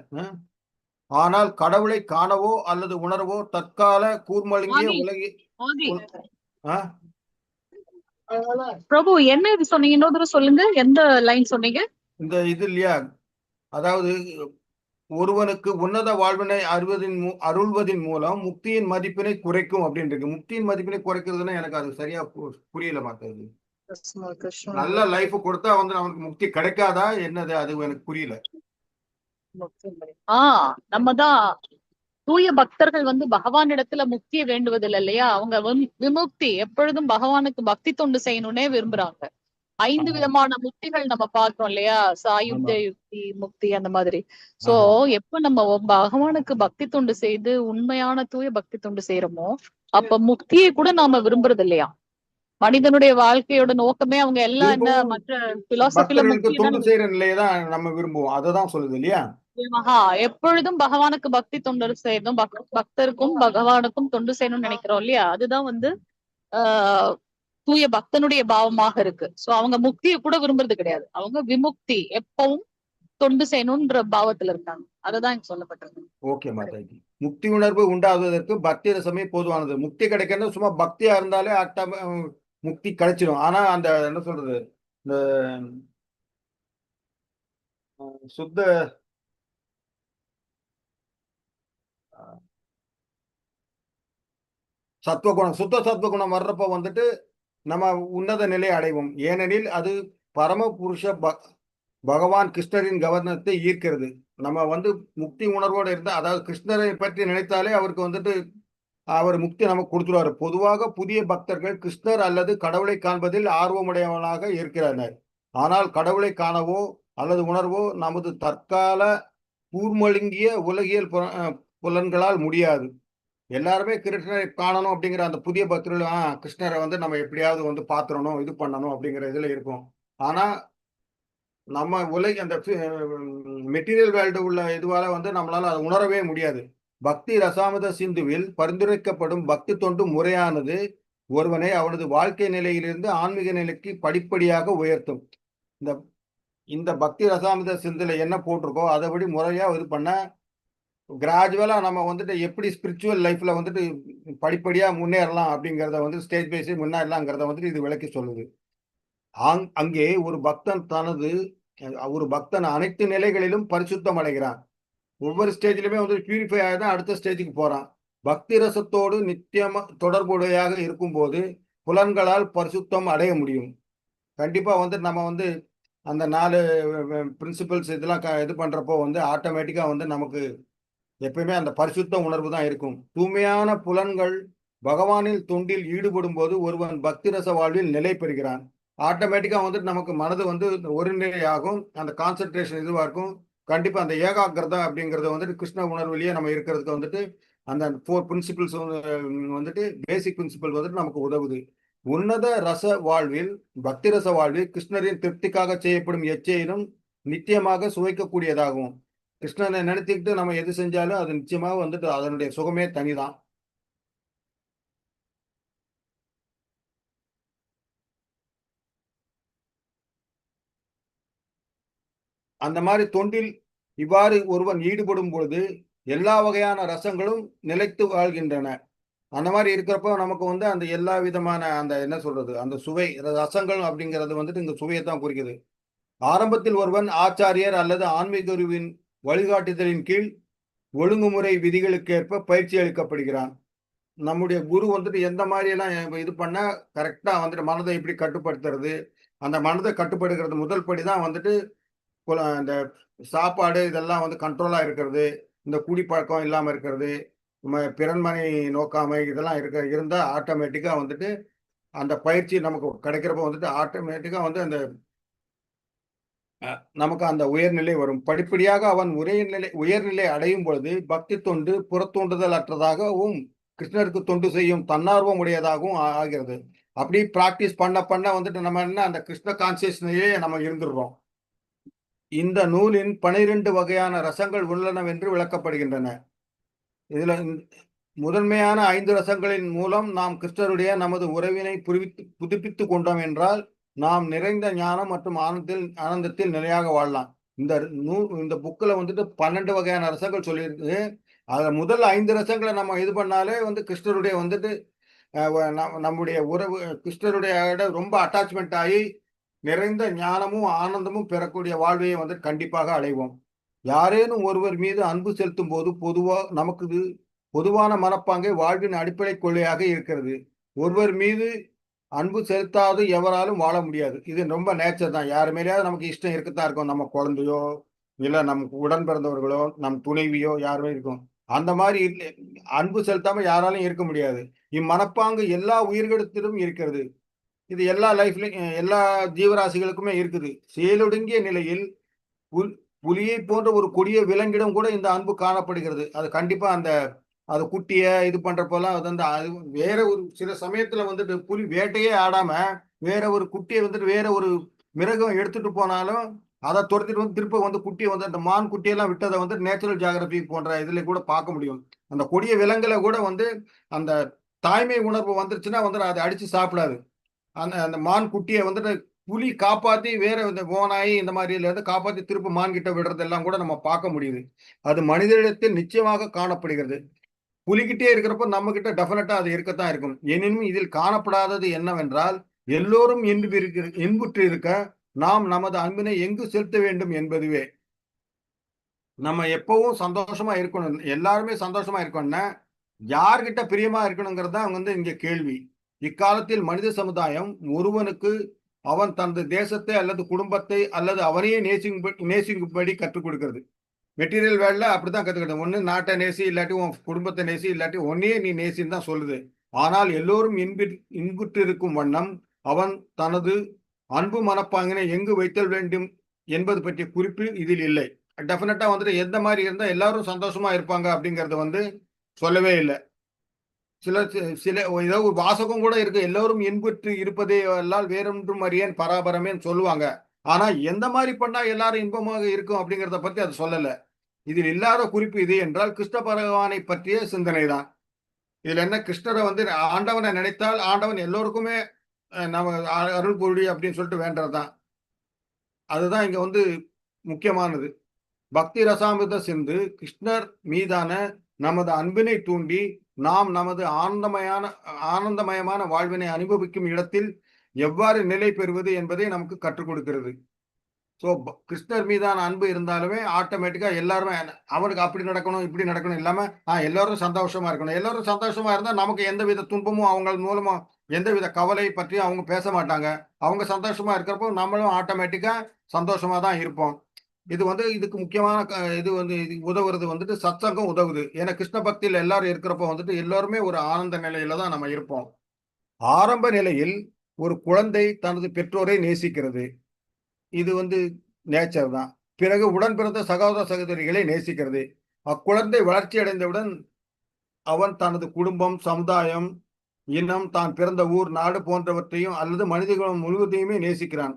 [SPEAKER 1] ஆனால் கடவுளை காணவோ அல்லது உணரவோ தற்கால கூர்மலிங்கிய உலகி
[SPEAKER 2] பிரபு என்ன இது சொன்னீங்க, இன்னொரு தடவை சொல்லுங்க, எந்த லைன் சொன்னீங்க? இந்த
[SPEAKER 1] இது இல்லையா, அதாவது ஒருவனுக்கு உன்னத வாழ்வினை அருள்வதின் மூலம் முக்தியின் மதிப்பினை குறைக்கும் அப்படின்னு இருக்கு. முக்தியின் மதிப்பினை குறைக்கிறதுன்னா எனக்கு அது சரியா புரியல மாட்டாது. நல்ல லைஃப் கொடுத்தா வந்து அவனுக்கு முக்தி கிடைக்காதா என்னது, அது எனக்கு புரியல.
[SPEAKER 2] நம்மதான் தூய பக்தர்கள் வந்து பகவானிடத்துல முக்தியை வேண்டுவதில்லை இல்லையா, அவங்க விமுக்தி எப்பொழுதும் பகவானுக்கு பக்தி தொண்டு செய்யணும்னே விரும்புறாங்க. 5 விதமான முக்திகள் நம்ம பார்க்கிறோம் இல்லையா, சாயுத்த யுக்தி முக்தி அந்த மாதிரி. சோ எப்ப நம்ம பகவானுக்கு பக்தி தொண்டு செய்து உண்மையான தூய பக்தி தொண்டு செய்யறோமோ அப்ப முக்தியை கூட நாம விரும்புறது இல்லையா. மனிதனுடைய வாழ்க்கையோட நோக்கமே அவங்க எல்லாம் என்ன மற்ற பிலாசபில
[SPEAKER 1] தொண்டு செய்யற நிலையதான் நம்ம விரும்புவோம், அததான் சொல்லுது இல்லையா.
[SPEAKER 2] எப்பொழுதும் பகவானுக்கு பக்தி தொண்டு செய்யணும், பக்தருக்கும் பகவானுக்கும் தொண்டு செய்யணும்னு நினைக்கிறோம் இல்லையா, அதுதான் வந்து தூய பக்தனுடைய பாவமாக இருக்கு. சோ அவங்க முக்தியை கூட விரும்புறது கிடையாது, அவங்க விமுக்தி எப்பவும் தொண்டு செய்யணும்ன்ற பாவத்துல இருக்காங்க. அததான் இங்க சொல்லப்பட்டிருக்கு.
[SPEAKER 1] ஓகே மாதாஜி, முக்தி உணர்வு உண்டாவதற்கு பக்தி ரசமே போதுவானது. முக்தி கிடைக்கிறது சும்மா பக்தியா இருந்தாலே முக்தி கிடைச்சிடும். ஆனா அந்த என்ன சொல்றது, இந்த சுத்த சத்துவகுணம் வர்றப்ப வந்துட்டு நம்ம உன்னத நிலை அடைவோம். ஏனெனில் அது பரம புருஷ பகவான் கிருஷ்ணரின் கவனத்தை ஈர்க்கிறது. நம்ம வந்து முக்தி உணர்வோடு இருந்தா, அதாவது கிருஷ்ணரை பற்றி நினைத்தாலே அவருக்கு வந்துட்டு அவர் முக்தி நமக்கு கொடுத்துருவாரு. பொதுவாக புதிய பக்தர்கள் கிருஷ்ணர் அல்லது கடவுளை காண்பதில் ஆர்வமுடையவனாக இருக்கிறனர். ஆனால் கடவுளை காணவோ அல்லது உணர்வோ நமது தற்கால கூர்மழுங்கிய உலகியல் புலன்களால் முடியாது. எல்லாருமே கிருஷ்ணரை காணணும் அப்படிங்கிற அந்த புதிய பக்தர்கள் கிருஷ்ணரை வந்து நம்ம எப்படியாவது வந்து பாத்துறணும், இது பண்ணணும் அப்படிங்கிற இதுல இருக்கும். ஆனா நம்ம அந்த மெட்டீரியல் வேர்ல்டு உள்ள இதுவால வந்து நம்மளால அதை உணரவே முடியாது. பக்தி ரசாமத சிந்துவில் பரிந்துரைக்கப்படும் பக்தி தொண்டு முறையானது ஒருவனை அவனது வாழ்க்கை நிலையிலிருந்து ஆன்மீக நிலைக்கு படிப்படியாக உயர்த்தும். இந்த இந்த பக்தி ரசாமத சிந்துல என்ன போட்டிருக்கோ அதைபடி முறையா இது பண்ண கிராஜுவலா நம்ம வந்துட்டு எப்படி ஸ்பிரிச்சுவல் லைஃப்ல வந்துட்டு படிப்படியா முன்னேறலாம் அப்படிங்கிறத வந்து ஸ்டேஜ் பை ஸ்டேஜ் முன்னேறலாங்கிறத வந்துட்டு இது விளக்கி சொல்லுது. அங்கே ஒரு பக்தன் அனைத்து நிலைகளிலும் பரிசுத்தம் அடைகிறான். ஒவ்வொரு ஸ்டேஜ்லயுமே வந்து பியூரிஃபை ஆகிதான் அடுத்த ஸ்டேஜுக்கு போறான். பக்தி ரசத்தோடு நித்தியமா தொடர்புடையாக இருக்கும்போது புலன்களால் பரிசுத்தம் அடைய முடியும். கண்டிப்பா வந்து நம்ம வந்து அந்த 4 பிரின்சிபல்ஸ் இதெல்லாம் இது பண்றப்போ வந்து ஆட்டோமேட்டிக்கா வந்து நமக்கு எப்பயுமே அந்த பரிசுத்த உணர்வு தான் இருக்கும். தூய்மையான புலன்கள் பகவானில் தொண்டில் ஈடுபடும் போது ஒருவன் பக்தி ரச வாழ்வில் நிலை பெறுகிறான். ஆட்டோமேட்டிக்கா வந்துட்டு நமக்கு மனது வந்து ஒரு நிலையாகும், அந்த கான்சென்ட்ரேஷன் இதுவா இருக்கும். கண்டிப்பா அந்த ஏகாகிரதா அப்படிங்கறது வந்துட்டு கிருஷ்ண உணர்விலேயே நம்ம இருக்கிறதுக்கு வந்துட்டு அந்த 4 பிரின்சிபிள்ஸ் வந்துட்டு பேசிக் பிரின்சிபல் வந்துட்டு நமக்கு உதவுது. உன்னத ரச வாழ்வில் பக்தி ரச வாழ்வில் கிருஷ்ணரின் திருப்திக்காக செய்யப்படும் எச்சையிலும் நித்தியமாக சுவைக்கக்கூடியதாகும். கிருஷ்ணனை நினைத்துக்கிட்டு நம்ம எது செஞ்சாலும் அது நிச்சயமாக வந்துட்டு அதனுடைய சுகமே தனிதான். அந்த மாதிரி தொண்டில் இவ்வாறு ஒருவன் ஈடுபடும் பொழுது எல்லா வகையான ரசங்களும் நிலைத்து வாழ்கின்றன. அந்த மாதிரி இருக்கிறப்போ நமக்கு வந்து அந்த எல்லா விதமான அந்த என்ன சொல்றது அந்த சுவை ரசங்கள் அப்படிங்கிறது வந்துட்டு இந்த சுவையை தான் குறிக்குது. ஆரம்பத்தில் ஒருவன் ஆச்சாரியர் அல்லது ஆன்மீக குருவின் வழிகாட்டுதலின் கீழ் ஒழுங்குமுறை விதிகளுக்கேற்ப பயிற்சி அளிக்கப்படுகிறான். நம்முடைய குரு வந்துட்டு எந்த மாதிரி எல்லாம் இது பண்ண கரெக்டா வந்துட்டு மனதை இப்படி கட்டுப்படுத்துறது, அந்த மனதை கட்டுப்படுத்துறது முதல் படிதான் வந்துட்டு இந்த சாப்பாடு இதெல்லாம் வந்து கண்ட்ரோலா இருக்கிறது, இந்த குடிப்பழக்கம் இல்லாம இருக்கிறது, பிறன்மனை நோக்காமை இதெல்லாம் இருந்தா ஆட்டோமேட்டிக்கா வந்துட்டு அந்த பயிற்சி நமக்கு கிடைக்கிறப்ப வந்துட்டு ஆட்டோமேட்டிக்கா வந்து அந்த நமக்கு அந்த உயர்நிலை வரும். படிப்படியாக அவன் உயர்நிலை அடையும் பொழுது பக்தி தொண்டு புறத்தூண்டுதல் அற்றதாகவும் கிருஷ்ணருக்கு தொண்டு செய்யும் தன்னார்வம் உடையதாகவும் ஆகிறது. அப்படி பிராக்டிஸ் பண்ண பண்ண வந்துட்டு நம்ம என்ன அந்த கிருஷ்ண கான்சியஸ்லயே நம்ம இருந்துடுறோம். இந்த நூலின் 12 வகையான ரசங்கள் உள்ளனவென்று விளக்கப்படுகின்றன. இதுல முதன்மையான 5 ரசங்களின் மூலம் நாம் கிருஷ்ணருடைய நமது உறவினை புதுப்பித்துக் கொண்டோம் என்றால் நாம் நிறைந்த ஞானம் மற்றும் ஆனந்தத்தில் நிலையாக வாழலாம். இந்த புக்ல வந்துட்டு 12 வகையான ரசங்கள் சொல்லியிருக்கு. அதுல முதல் 5 ரசங்களை நம்ம இது பண்ணாலே வந்து கிருஷ்ணருடைய வந்துட்டு நம்முடைய உறவு கிருஷ்ணருடைய ரொம்ப அட்டாச்மெண்ட் ஆகி நிறைந்த ஞானமும் ஆனந்தமும் பெறக்கூடிய வாழ்வையை வந்து கண்டிப்பாக அடைவோம். யாரேனும் ஒருவர் மீது அன்பு செலுத்தும் போது நமக்கு பொதுவான மனப்பாங்கை வாழ்வின் அடிப்படை கொள்கையாக இருக்கிறது. ஒருவர் மீது அன்பு செலுத்தாது எவராலும் வாழ முடியாது. இது ரொம்ப நேச்சர் தான். யார் மேலேயாவது நமக்கு இஷ்டம் இருக்கத்தான் இருக்கும். நம்ம குழந்தையோ இல்ல நமக்கு உடன் பிறந்தவர்களோ நம் துணைவியோ யாருமே இருக்கும். அந்த மாதிரி அன்பு செலுத்தாம யாராலும் இருக்க முடியாது. இம்மனப்பாங்கு எல்லா உயிர்களிடத்திலும் இருக்கிறது. இது எல்லா லைஃப்லயும் எல்லா ஜீவராசிகளுக்குமே இருக்குது. செயலொடுங்கிய நிலையில் புலியை போன்ற ஒரு கொடிய விலங்கிடம் கூட இந்த அன்பு காணப்படுகிறது. அது கண்டிப்பா அது குட்டிய இது பண்றப்பெல்லாம் அது வந்து வேற ஒரு சில சமயத்துல வந்துட்டு புலி வேட்டையே ஆடாம வேற ஒரு குட்டியை வந்துட்டு வேற ஒரு மிருகம் எடுத்துட்டு போனாலும் அதை துரத்திட்டு வந்து திருப்ப வந்து குட்டியை வந்து அந்த மான் குட்டியெல்லாம் விட்டதை வந்து நேச்சுரல் ஜியாகிரபி போன்ற இதுல கூட பார்க்க முடியும். அந்த கொடிய விலங்குல கூட வந்து அந்த தாய்மை உணர்வு வந்துருச்சுன்னா வந்து அதை அடிச்சு சாப்பிடாது. அந்த மான் குட்டியை வந்துட்டு புலி காப்பாத்தி வேற இந்த ஓனாய் இந்த மாதிரில இருந்து காப்பாத்தி திரும்ப மான் கிட்ட விடுறதெல்லாம் கூட நம்ம பார்க்க முடியுது. அது மனிதனிடத்தில் நிச்சயமாக காணப்படுகிறது. புலிகிட்டே இருக்கிறப்ப நம்ம கிட்ட டெஃபினட்டா அது இருக்கத்தான் இருக்கும். எனினும் இதில் காணப்படாதது என்னவென்றால் எல்லோரும் இன்புற்று இருக்க நாம் நமது அன்பினை எங்கு செலுத்த வேண்டும் என்பதுவே. நம்ம எப்பவும் சந்தோஷமா இருக்கணும், எல்லாருமே சந்தோஷமா இருக்கணும்னா யார்கிட்ட பிரியமா இருக்கணுங்கிறது தான் வந்து இங்க கேள்வி. இக்காலத்தில் மனித சமுதாயம் ஒருவனுக்கு அவன் தனது தேசத்தை அல்லது குடும்பத்தை அல்லது அவனையே நேசிக்கும்படி கற்றுக் கொடுக்கிறது. மெட்டீரியல் வேல்ல அப்படித்தான் கத்துக்கிறது. ஒண்ணு நாட்டை நேசி, இல்லாட்டி உன் குடும்பத்தை நேசி, இல்லாட்டி ஒன்னையே நீ நேசின்னு தான் சொல்லுது. ஆனால் எல்லோரும் இன்புற்று இருக்கும் வண்ணம் அவன் தனது அன்பு மனப்பாங்கினை எங்கு வைத்தல் வேண்டும் என்பது பற்றிய குறிப்பு இதில் இல்லை. டெஃபினட்டா வந்துட்டு எந்த மாதிரி இருந்தா எல்லாரும் சந்தோஷமா இருப்பாங்க அப்படிங்கறது வந்து சொல்லவே இல்லை. சில ஏதோ ஒரு வாசகம் கூட இருக்கு. எல்லோரும் இன்புற்று இருப்பதே அல்லால் வேறொன்றும் அறியேன் பராபரமேன்னு சொல்லுவாங்க. ஆனா எந்த மாதிரி பண்ணா எல்லாரும் இன்பமாக இருக்கும் அப்படிங்கறத பத்தி அது சொல்லல. இதில் இல்லாத குறிப்பு இது என்றால் கிருஷ்ண பகவானை பற்றிய சிந்தனை தான். இதுல என்ன, கிருஷ்ணரை வந்து ஆண்டவனை நினைத்தால் ஆண்டவன் எல்லோருக்குமே நம்ம அருள் புரி அப்படின்னு சொல்லிட்டு வேண்டதுதான். அதுதான் இங்க வந்து முக்கியமானது. பக்தி ரசாமிர்த சிந்து கிருஷ்ணர் மீதான நமது அன்பினை தூண்டி நாம் நமது ஆனந்தமயமான வாழ்வினை அனுபவிக்கும் இடத்தில் எவ்வாறு நிலை பெறுவது என்பதை நமக்கு கற்றுக் கொடுக்கிறது. ஸோ கிருஷ்ணர் மீதான அன்பு இருந்தாலுமே ஆட்டோமேட்டிக்கா எல்லாருமே அவனுக்கு அப்படி நடக்கணும் இப்படி நடக்கணும் இல்லாம எல்லாரும் சந்தோஷமா இருக்கணும். எல்லாரும் சந்தோஷமா இருந்தா நமக்கு எந்தவித துன்பமும் அவங்க மூலமா எந்தவித கவலை பற்றி அவங்க பேச மாட்டாங்க. அவங்க சந்தோஷமா இருக்கிறப்போ நம்மளும் ஆட்டோமேட்டிக்கா சந்தோஷமா தான் இருப்போம். இது வந்து இதுக்கு முக்கியமான இது வந்து இது உதவுறது வந்துட்டு சத்சங்கம் உதவுது. ஏன்னா கிருஷ்ண பக்தியில எல்லாரும் இருக்கிறப்போ வந்துட்டு எல்லாருமே ஒரு ஆனந்த நிலையில தான் நம்ம இருப்போம். ஆரம்ப நிலையில் ஒரு குழந்தை தனது பெற்றோரை நேசிக்கிறது. இது வந்து நேச்சர் தான். பிறகு உடன் பிறந்த சகோதர சகோதரிகளை நேசிக்கிறது. அக்குழந்தை வளர்ச்சி அடைந்தவுடன் அவன் தனது குடும்பம், சமுதாயம், இனம், தான் பிறந்த ஊர், நாடு போன்றவற்றையும் அல்லது மனிதகுலம் முழுவதையுமே நேசிக்கிறான்.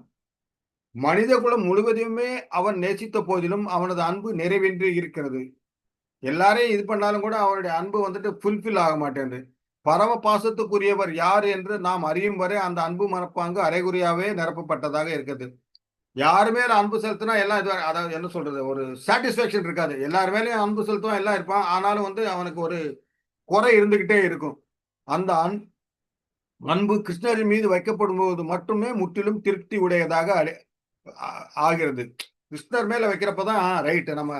[SPEAKER 1] மனிதகுலம் முழுவதையுமே அவன் நேசித்த போதிலும் அவனது அன்பு நிறைவேன்றி இருக்கிறது. எல்லாரையும் இது பண்ணாலும் கூட அவனுடைய அன்பு வந்துட்டு ஃபுல்ஃபில் ஆக மாட்டேங்குது. பரம பாசத்துக்குரியவர் யார் என்று நாம் அறியும் வரை அந்த அன்பு மனப்பாங்கு அரைகுறையாவே நிரப்பப்பட்டதாக இருக்குது. யாரு மேல அன்பு செலுத்தினா எல்லாம் இது, அதாவது என்ன சொல்றது, ஒரு சாட்டிஸ்பேக்ஷன் இருக்காது. எல்லார் மேலயும் அன்பு செலுத்துவான், எல்லாம் இருப்பான். ஆனாலும் வந்து அவனுக்கு ஒரு குறை இருந்துகிட்டே இருக்கும். அந்த அன்பு கிருஷ்ணரின் மீது வைக்கப்படும் போது மட்டுமே முற்றிலும் திருப்தி உடையதாக ஆகிறது. கிருஷ்ணர் மேல வைக்கிறப்பதான் ரைட், நம்ம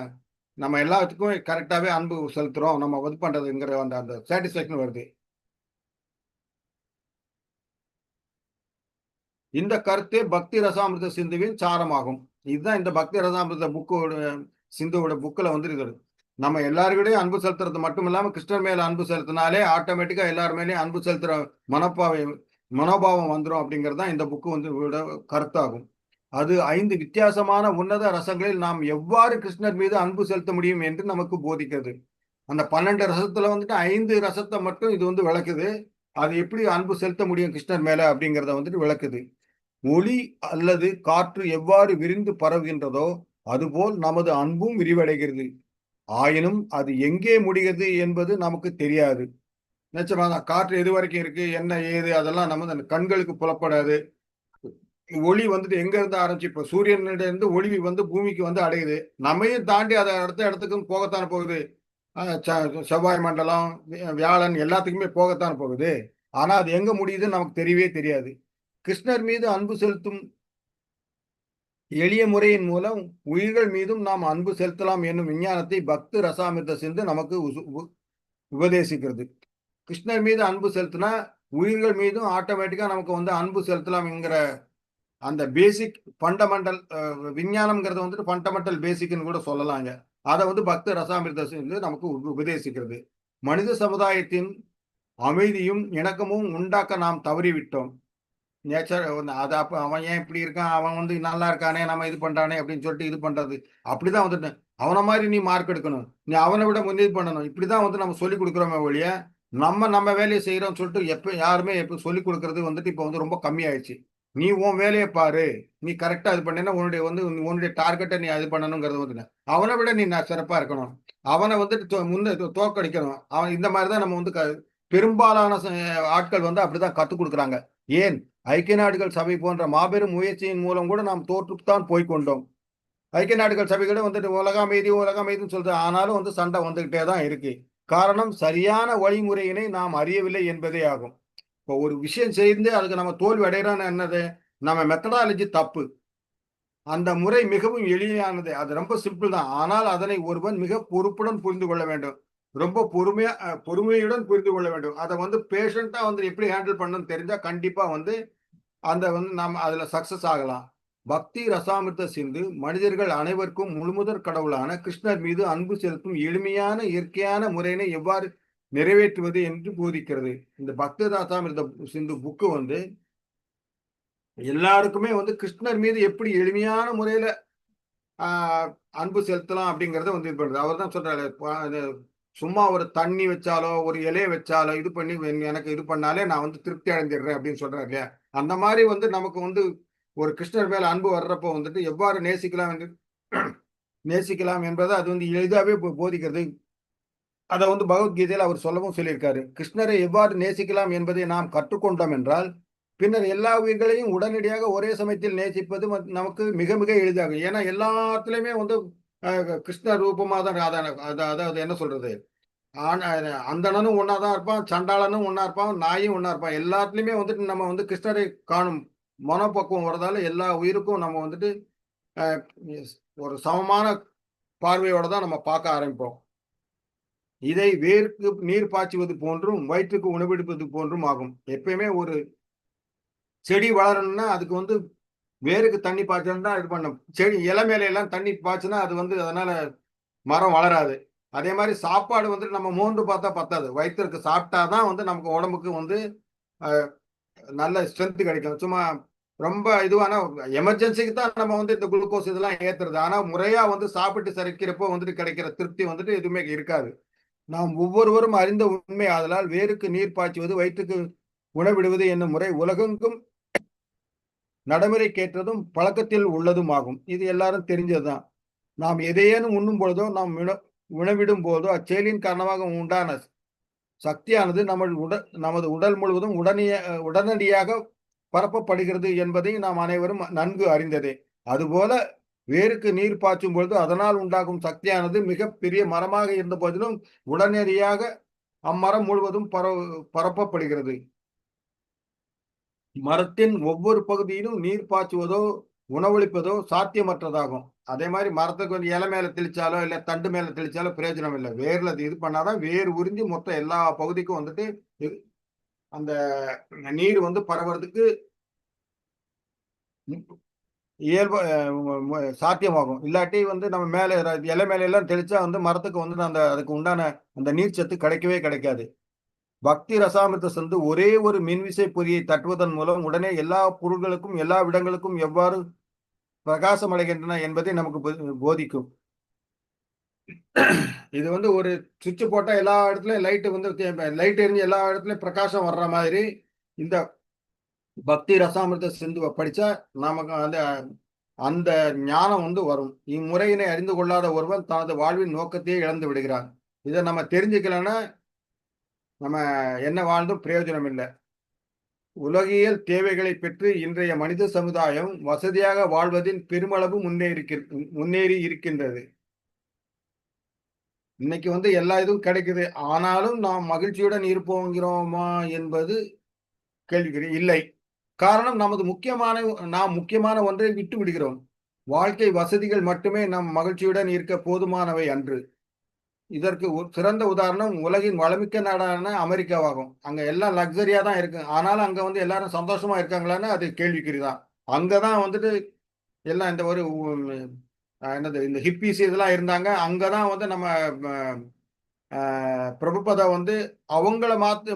[SPEAKER 1] நம்ம எல்லாத்துக்கும் கரெக்டாவே அன்பு செலுத்துறோம், நம்ம இது பண்றதுங்கிற அந்த சாட்டிஸ்பேக்ஷன் வருது. இந்த கருத்தே பக்தி ரசாமிர்த சிந்துவின் சாரமாகும். இதுதான் இந்த பக்தி ரசாமிர்த சிந்துவோட புக்கில் வந்து இருக்குது. நம்ம எல்லாருக்கிட்டையும் அன்பு செலுத்துறது மட்டும் இல்லாம கிருஷ்ணர் மேல அன்பு செலுத்தினாலே ஆட்டோமேட்டிக்கா எல்லார் மேலேயும் அன்பு செலுத்துற மனோபாவம் வந்துடும் அப்படிங்கிறது தான் இந்த புக்கு வந்து கருத்தாகும். அது 5 வித்தியாசமான உன்னத ரசங்களில் நாம் எவ்வாறு கிருஷ்ணர் மீது அன்பு செலுத்த முடியும் என்று நமக்கு போதிக்கிறது. அந்த 12 ரசத்துல வந்துட்டு 5 ரசத்தை மட்டும் இது வந்து விளக்குது. அது எப்படி அன்பு செலுத்த முடியும் கிருஷ்ணர் மேல அப்படிங்கிறத வந்துட்டு விளக்குது. ஒளி அல்லது காற்று எவ்வாறு விரிந்து பரவுகின்றதோ அதுபோல் நமது அன்பும் விரிவடைகிறது. ஆயினும் அது எங்கே முடிகிறது என்பது நமக்கு தெரியாது. நிச்சயமாக காற்று எது வரைக்கும் இருக்கு, என்ன ஏது, அதெல்லாம் நம்ம கண்களுக்கு புலப்படாது. ஒளி வந்துட்டு எங்க இருந்து ஆரம்பிச்சு இப்ப சூரியனிட இருந்து ஒளி வந்து பூமிக்கு வந்து அடையுது. நம்மையும் தாண்டி அதை அடுத்த இடத்துக்கும் போகத்தானே போகுது. செவ்வாய் மண்டலம், வியாழன் எல்லாத்துக்குமே போகத்தான் போகுது. ஆனா அது எங்க முடியுதுன்னு நமக்கு தெரியவே தெரியாது. கிருஷ்ணர் மீது அன்பு செலுத்தும் எளிய முறையின் மூலம் உயிர்கள் மீதும் நாம் அன்பு செலுத்தலாம் என்னும் விஞ்ஞானத்தை பக்தி ரசாமிர்த சிந்து நமக்கு உபதேசிக்கிறது. கிருஷ்ணர் மீது அன்பு செலுத்தினா உயிர்கள் மீதும் ஆட்டோமேட்டிக்கா நமக்கு வந்து அன்பு செலுத்தலாம்ங்கிற அந்த பேசிக் ஃபண்டமெண்டல் விஞ்ஞானம்ங்கிறது வந்துட்டு ஃபண்டமெண்டல் பேசிக்னு கூட சொல்லலாங்க. அதை வந்து பக்தி ரசாமிர்த சிந்து நமக்கு உபதேசிக்கிறது. மனித சமுதாயத்தின் அமைதியும் இணக்கமும் உண்டாக்க நாம் தவறிவிட்டோம். நேச்சர் அது அப்ப அவன் ஏன் இப்படி இருக்கான், அவன் வந்து நல்லா இருக்கானே, நம்ம இது பண்றானே அப்படின்னு சொல்லிட்டு இது பண்றது அப்படிதான் வந்துட்டு. அவனை மாதிரி நீ மார்க் எடுக்கணும், நீ அவனை விட முன்னேறி பண்ணணும், இப்படிதான் வந்து நம்ம சொல்லி கொடுக்குறோமே ஒழிய நம்ம வேலையை செய்யறோம்னு சொல்லிட்டு யாருமே சொல்லி கொடுக்கறது வந்துட்டு இப்ப வந்து ரொம்ப கம்மியாயிடுச்சு. நீ உன் வேலையை பாரு, நீ கரெக்டா இது பண்ணா உன்னுடைய டார்கெட்டை நீ அது பண்ணணுங்கிறது வந்து அவனை விட நீ சிறப்பா இருக்கணும், அவனை வந்துட்டு தோக்கடிக்கணும். அவன் இந்த மாதிரிதான் நம்ம வந்து பெரும்பாலான ஆட்கள் வந்து அப்படிதான் கத்துக் கொடுக்குறாங்க. ஏன், ஐக்கிய நாடுகள் சபை போன்ற மாபெரும் முயற்சியின் மூலம் கூட நாம் தோற்றுத்தான் போய்கொண்டோம். ஐக்கிய நாடுகள் சபை கூட வந்துட்டு உலக அமைதின்னு சொல்றது, ஆனாலும் வந்து சண்டை வந்துகிட்டே தான் இருக்கு. காரணம், சரியான வழிமுறையினை நாம் அறியவில்லை என்பதே ஆகும். இப்போ ஒரு விஷயம் செய்து அதுக்கு நம்ம தோல்வி அடைகிறோம்னு என்னது, நம்ம மெத்தடாலஜி தப்பு. அந்த முறை மிகவும் எளிமையானது, அது ரொம்ப சிம்பிள் தான். ஆனால் அதனை ஒருவன் மிக பொறுப்புடன் புரிந்து கொள்ள வேண்டும். ரொம்ப பொறுமையுடன் புரிந்து கொள்ள வேண்டும். அதை வந்து பேஷண்டா வந்து எப்படி ஹேண்டில் பண்ணணும்னு தெரிஞ்சா கண்டிப்பா வந்து அந்த வந்து நாம் அதுல சக்சஸ் ஆகலாம். பக்தி ரசாமிர்த சிந்து மனிதர்கள் அனைவருக்கும் முழுமுதற் கடவுளான கிருஷ்ணர் மீது அன்பு செலுத்தும் எளிமையான இயற்கையான முறையினை எவ்வாறு நிறைவேற்றுவது என்று போதிக்கிறது. இந்த பக்தி ரசாமிர்த சிந்து புக்கு வந்து எல்லாருக்குமே வந்து கிருஷ்ணர் மீது எப்படி எளிமையான முறையில அன்பு செலுத்தலாம் அப்படிங்கறத வந்து இது பண்றது. அவர் தான் சொல்றாரு, சும்மா ஒரு தண்ணி வச்சாலோ ஒரு இலைய வச்சாலோ இது பண்ணி எனக்கு இது பண்ணாலே நான் வந்து திருப்தி அடைஞ்சிடுறேன் அப்படின்னு சொல்றாரு இல்லையா? அந்த மாதிரி வந்து நமக்கு வந்து ஒரு கிருஷ்ணர் மேல அன்பு வர்றப்போ வந்துட்டு எவ்வாறு நேசிக்கலாம் என்று நேசிக்கலாம் என்பதை அது வந்து எளிதாவே போதிக்கிறது. அத வந்து பகவத்கீதையில அவர் சொல்லவும் சொல்லியிருக்காரு. கிருஷ்ணரை எவ்வாறு நேசிக்கலாம் என்பதை நாம் கற்றுக்கொண்டோம் என்றால், பின்னர் எல்லா உயிர்களையும் உடனடியாக ஒரே சமயத்தில் நேசிப்பது நமக்கு மிக மிக எளிதாகும். ஏன்னா எல்லாத்துலயுமே வந்து அ கிருஷ்ண ரூபமா தான் அதாவது என்ன சொல்றது? ஆனா அந்தணனும் ஒண்ணா தான் இருப்பான், சண்டாளனும் ஒண்ணா இருப்பான், நாயும் ஒண்ணா இருப்பான். எல்லாத்துலயுமே வந்துட்டு நம்ம வந்து கிருஷ்ணரை காணும் மனப்பக்குவம் வரதால எல்லா உயிருக்கும் நம்ம வந்துட்டு அ ஒரு சமமான பார்வையோட தான் நம்ம பார்க்க ஆரம்பிப்போம். இதை வேருக்கு நீர் பாய்ச்சுவது போன்றும், வயிற்றுக்கு உணவெடுப்பது போன்றும் ஆகும். எப்பயுமே ஒரு செடி வளரணும்னா, அதுக்கு வந்து வேருக்கு தண்ணி பாய்ச்சணும் தான் இது பண்ணும். செடி இலை மேல எல்லாம் தண்ணி பாய்ச்சுனா, அது வந்து அதனால மரம் வளராது. அதே மாரி சாப்பாடு வந்துட்டு நம்ம மோந்து பார்த்தா பத்தாது. வயித்திற்கு சாப்பிட்டா தான் வந்து நமக்கு உடம்புக்கு வந்து அ நல்ல ஸ்ட்ரென்த் கிடைக்கும். சும்மா ரொம்ப இதுவானா எமர்ஜென்சிக்கு தான் நம்ம வந்து இந்த குளுக்கோஸ் இதெல்லாம் ஏத்துறது. ஆனா முறையா வந்து சாப்பிட்டு செரிக்கிறப்போ வந்துட்டு கிடைக்கிற திருப்தி வந்துட்டு எதுவுமே இருக்காது. நாம் ஒவ்வொருவரும் அறிந்த உண்மை ஆதலால் வேருக்கு நீர் பாய்ச்சுவது வயிற்றுக்கு உணவிடுவது என்னும் முறை உலகெங்கும் நடைமுறைக்கேற்றதும் பழக்கத்தில் உள்ளதும் ஆகும். இது எல்லாரும் தெரிஞ்சதுதான். நாம் எதையேனும் உண்ணும் பொழுதோ நாம் உணவிடும் போதோ அச்செயலின் காரணமாக உண்டான சக்தியானது நமது உடல் முழுவதும் உடனடியாக பரப்பப்படுகிறது என்பதை நாம் அனைவரும் நன்கு அறிந்ததே. அதுபோல வேருக்கு நீர் பாய்ச்சும் பொழுது அதனால் உண்டாகும் சக்தியானது மிகப் பெரிய மரமாக இருந்த போதிலும் உடனடியாக அம்மரம் முழுவதும் பரப்பப்படுகிறது. மரத்தின் ஒவ்வொரு பகுதியிலும் நீர் பாய்ச்சுவதோ, உணவளிப்பதோ சாத்தியமற்றதாகும். அதே மாரி மரத்துக்கு வந்து இலை மேல தெளிச்சாலோ, இல்ல தண்டு மேல தெளிச்சாலோ பிரயோஜனம் இல்ல. வேர்ல இது பண்ணாதான் வேர் உறிஞ்சி மொத்த எல்லா பகுதிக்கும் வந்துட்டு இ அந்த நீர் வந்து பரவறதுக்கு இயல்பா சாத்தியமாகும். இல்லாட்டி வந்து நம்ம மேல இலை மேல எல்லாம் தெளிச்சா வந்து மரத்துக்கு வந்து அதுக்கு உண்டான அந்த நீர் சத்து கிடைக்கவே கிடைக்காது. பக்தி ரசாமிர்த சிந்து ஒரே ஒரு மின்விசை பொறியை தட்டுவதன் மூலம் உடனே எல்லா பொருள்களுக்கும், எல்லா இடங்களுக்கும் எவ்வாறு பிரகாசம் அடைகின்றன என்பதை நமக்கு போதிக்கும். இது வந்து ஒரு சுவிட்ச் போட்டா எல்லா இடத்துலயும் லைட் எரிஞ்சு எல்லா இடத்துலயும் பிரகாசம் வர்ற மாதிரி இந்த பக்தி ரசாமிர்த சிந்துவ படிச்சா நமக்கு அந்த அந்த ஞானம் வந்து வரும். இம்முறையினை அறிந்து கொள்ளாத ஒருவன் தனது வாழ்வின் நோக்கத்தையே இழந்து விடுகிறான். இத நம்ம தெரிஞ்சுக்கலன்னா, நம்ம என்ன வாழ்ந்தும் பிரயோஜனம் இல்ல. உலகியல் தேவைகளை பெற்று இன்றைய மனித சமுதாயம் வசதியாக வாழ்வதில் பெருமளவு முன்னேறி இருக்கின்றது. இன்னைக்கு வந்து எல்லா இதுவும் கிடைக்குது. ஆனாலும் நாம் மகிழ்ச்சியுடன் இருப்போங்கிறோமா என்பது கேள்விக்குறி. இல்லை. காரணம் நாம் முக்கியமான ஒன்றை விட்டு விடுகிறோம். வாழ்க்கை வசதிகள் மட்டுமே நம் மகிழ்ச்சியுடன் இருக்க போதுமானவை அன்று. இதற்கு சிறந்த உதாரணம் உலகின் வளமிக்க நாடான அமெரிக்காவாகும். அங்க எல்லாம் லக்ஸரியா தான் இருக்கு. ஆனாலும் அங்க வந்து எல்லாரும் சந்தோஷமா இருக்காங்களான்னா, அது கேள்விக்குறிதான். அங்க தான் வந்துட்டு எல்லாம் இந்த ஒரு என்னது இந்த ஹிப்பீஸ் இதெல்லாம் இருந்தாங்க. அங்க தான் வந்து நம்ம ம அ பிரபுபதா வந்து அவங்கள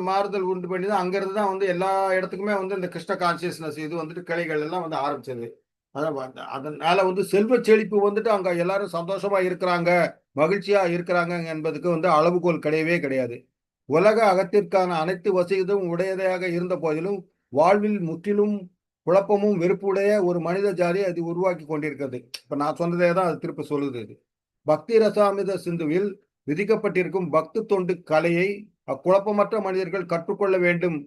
[SPEAKER 1] மாறுதல் உண்டு பண்ணி தான் அங்கருந்து தான் வந்து எல்லா இடத்துக்குமே வந்து இந்த கிருஷ்ண கான்ஷியஸ்னஸ் இது வந்துட்டு கிளைகள் எல்லாம் வந்து ஆரம்பிச்சது. அதனால வந்து செல்வச் செழிப்பு வந்துட்டு அங்க எல்லாரும் சந்தோஷமா இருக்கிறாங்க, மகிழ்ச்சியா இருக்கிறாங்க என்பதுக்கு வந்து அளவுகோல் கிடையவே கிடையாது. உலக அகத்திற்கான அனைத்து வசதியும் உடையதாக இருந்த போதிலும், வாழ்வில் முற்றிலும் குழப்பமும் வெறுப்புடைய ஒரு மனித ஜாதி அது உருவாக்கிக் கொண்டிருக்கிறது. இப்ப நான் சொன்னதே தான் அது திருப்பி சொல்லுது இது. பக்தி ரசாமிர்த சிந்துவில் விதிக்கப்பட்டிருக்கும் பக்தி தொண்டு கலையை அக்குழப்பமற்ற மனிதர்கள் கற்றுக்கொள்ள வேண்டும்.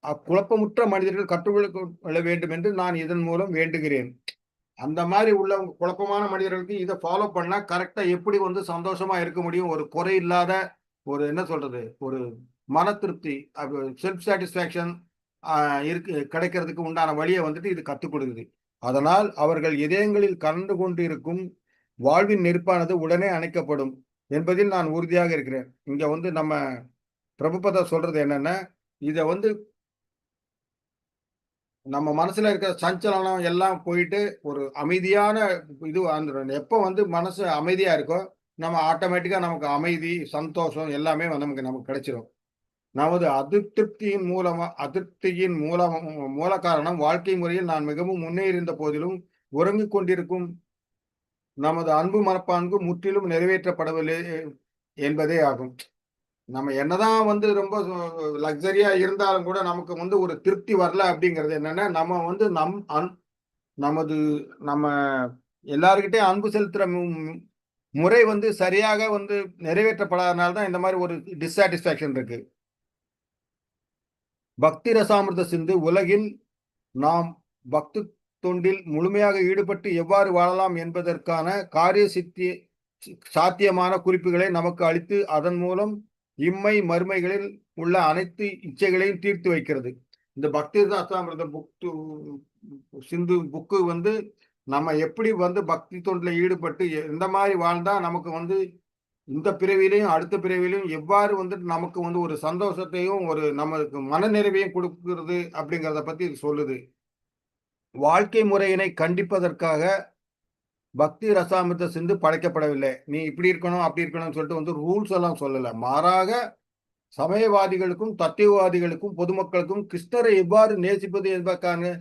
[SPEAKER 1] அக்குழப்பமுற்ற மனிதர்கள் கற்றுக்கொள்ள வேண்டும் என்று நான் இதன் மூலம் வேண்டுகிறேன். அந்த மாரி உள்ளவங்க குழப்பமான மனிதர்களுக்கு இத ஃபாலோ பண்ணா கரெக்ட்டா எப்படி வந்து சந்தோஷமா இருக்க முடியும்? ஒரு குறை இல்லாத ஒரு என்ன சொல்றது? ஒரு மன திருப்தி, செல்ஃப் சாட்டிஸ்ஃபேக்ஷன் அ கிடைக்கிறதுக்கு உண்டான வழிய வந்துட்டு இது கத்துக் கொடுக்குது. அதனால் அவர்கள் இதயங்களில் கலந்து கொண்டிருக்கும் வாழ்வின் நெருப்பானது உடனே அணைக்கப்படும் என்பதில் நான் உறுதியாக இருக்கிறேன். இங்க வந்து நம்ம பிரபுபதா சொல்றது என்னன்னா, இத வந்து நம்ம மனசுல இருக்கிற சஞ்சலனம் எல்லாம் போயிட்டு, ஒரு அமைதியான இது வந்துரும். எப்ப வந்து மனசு அமைதியா இருக்கோ, நம்ம ஆட்டோமேட்டிக்கா நமக்கு அமைதி, சந்தோஷம் எல்லாமே நமக்கு நமக்கு கிடைச்சிரும். நமது அதிருப்தியின் மூல காரணம் வாழ்க்கை முறையில் நான் மிகவும் முன்னேறிந்த போதிலும் உறங்கிக் கொண்டிருக்கும் நமது அன்பு மனப்பான்கு முற்றிலும் நிறைவேற்றப்படவில்லை என்பதே ஆகும். நம்ம என்னதான் வந்து ரொம்ப லக்ஸரியா இருந்தாலும் கூட நமக்கு வந்து ஒரு திருப்தி வரல அப்படிங்கிறது என்னன்னா, நம்ம வந்து நமது நம்ம எல்லார்கிட்டயும் அன்பு செலுத்துற முறை வந்து சரியாக வந்து நிறைவேற்றப்படாதனால தான் இந்த மாதிரி ஒரு டிஸ்சாட்டிஸ்ஃபேக்ஷன் இருக்கு. பக்தி ரசாமிர்த சிந்து உலகில் நாம் பக்தி தொண்டில் முழுமையாக ஈடுபட்டு எவ்வாறு வாழலாம் என்பதற்கான காரிய சாத்தியமான குறிப்புகளை நமக்கு அளித்து அதன் மூலம் இம்மை மறுமைகளில் உள்ள அனைத்து இச்சைகளையும் தீர்த்து வைக்கிறது. இந்த பக்தி ரசாமிர்த சிந்து புக்கு வந்து நம்ம எப்படி வந்து பக்தி தொண்டில் ஈடுபட்டு எந்த மாதிரி வாழ்ந்தா நமக்கு வந்து இந்த பிறவிலையும் அடுத்த பிறவிலையும் எவ்வாறு வந்து நமக்கு வந்து ஒரு சந்தோஷத்தையும் ஒரு நமக்கு மனநிறைவையும் கொடுக்கிறது அப்படிங்கிறத பத்தி இது சொல்லுது. வாழ்க்கை முறையினை கண்டிப்பதற்காக பக்தி ரசாமிர்த சிந்து படைக்கப்படவில்லை. நீ இப்படி இருக்கணும் அப்படி இருக்கணும்னு சொல்லிட்டு வந்து ரூல்ஸ் எல்லாம் சொல்லல. மாறாக சமயவாதிகளுக்கும் தத்துவவாதிகளுக்கும் பொதுமக்களுக்கும் கிருஷ்ணரை எவ்வாறு நேசிப்பது என்பதற்கான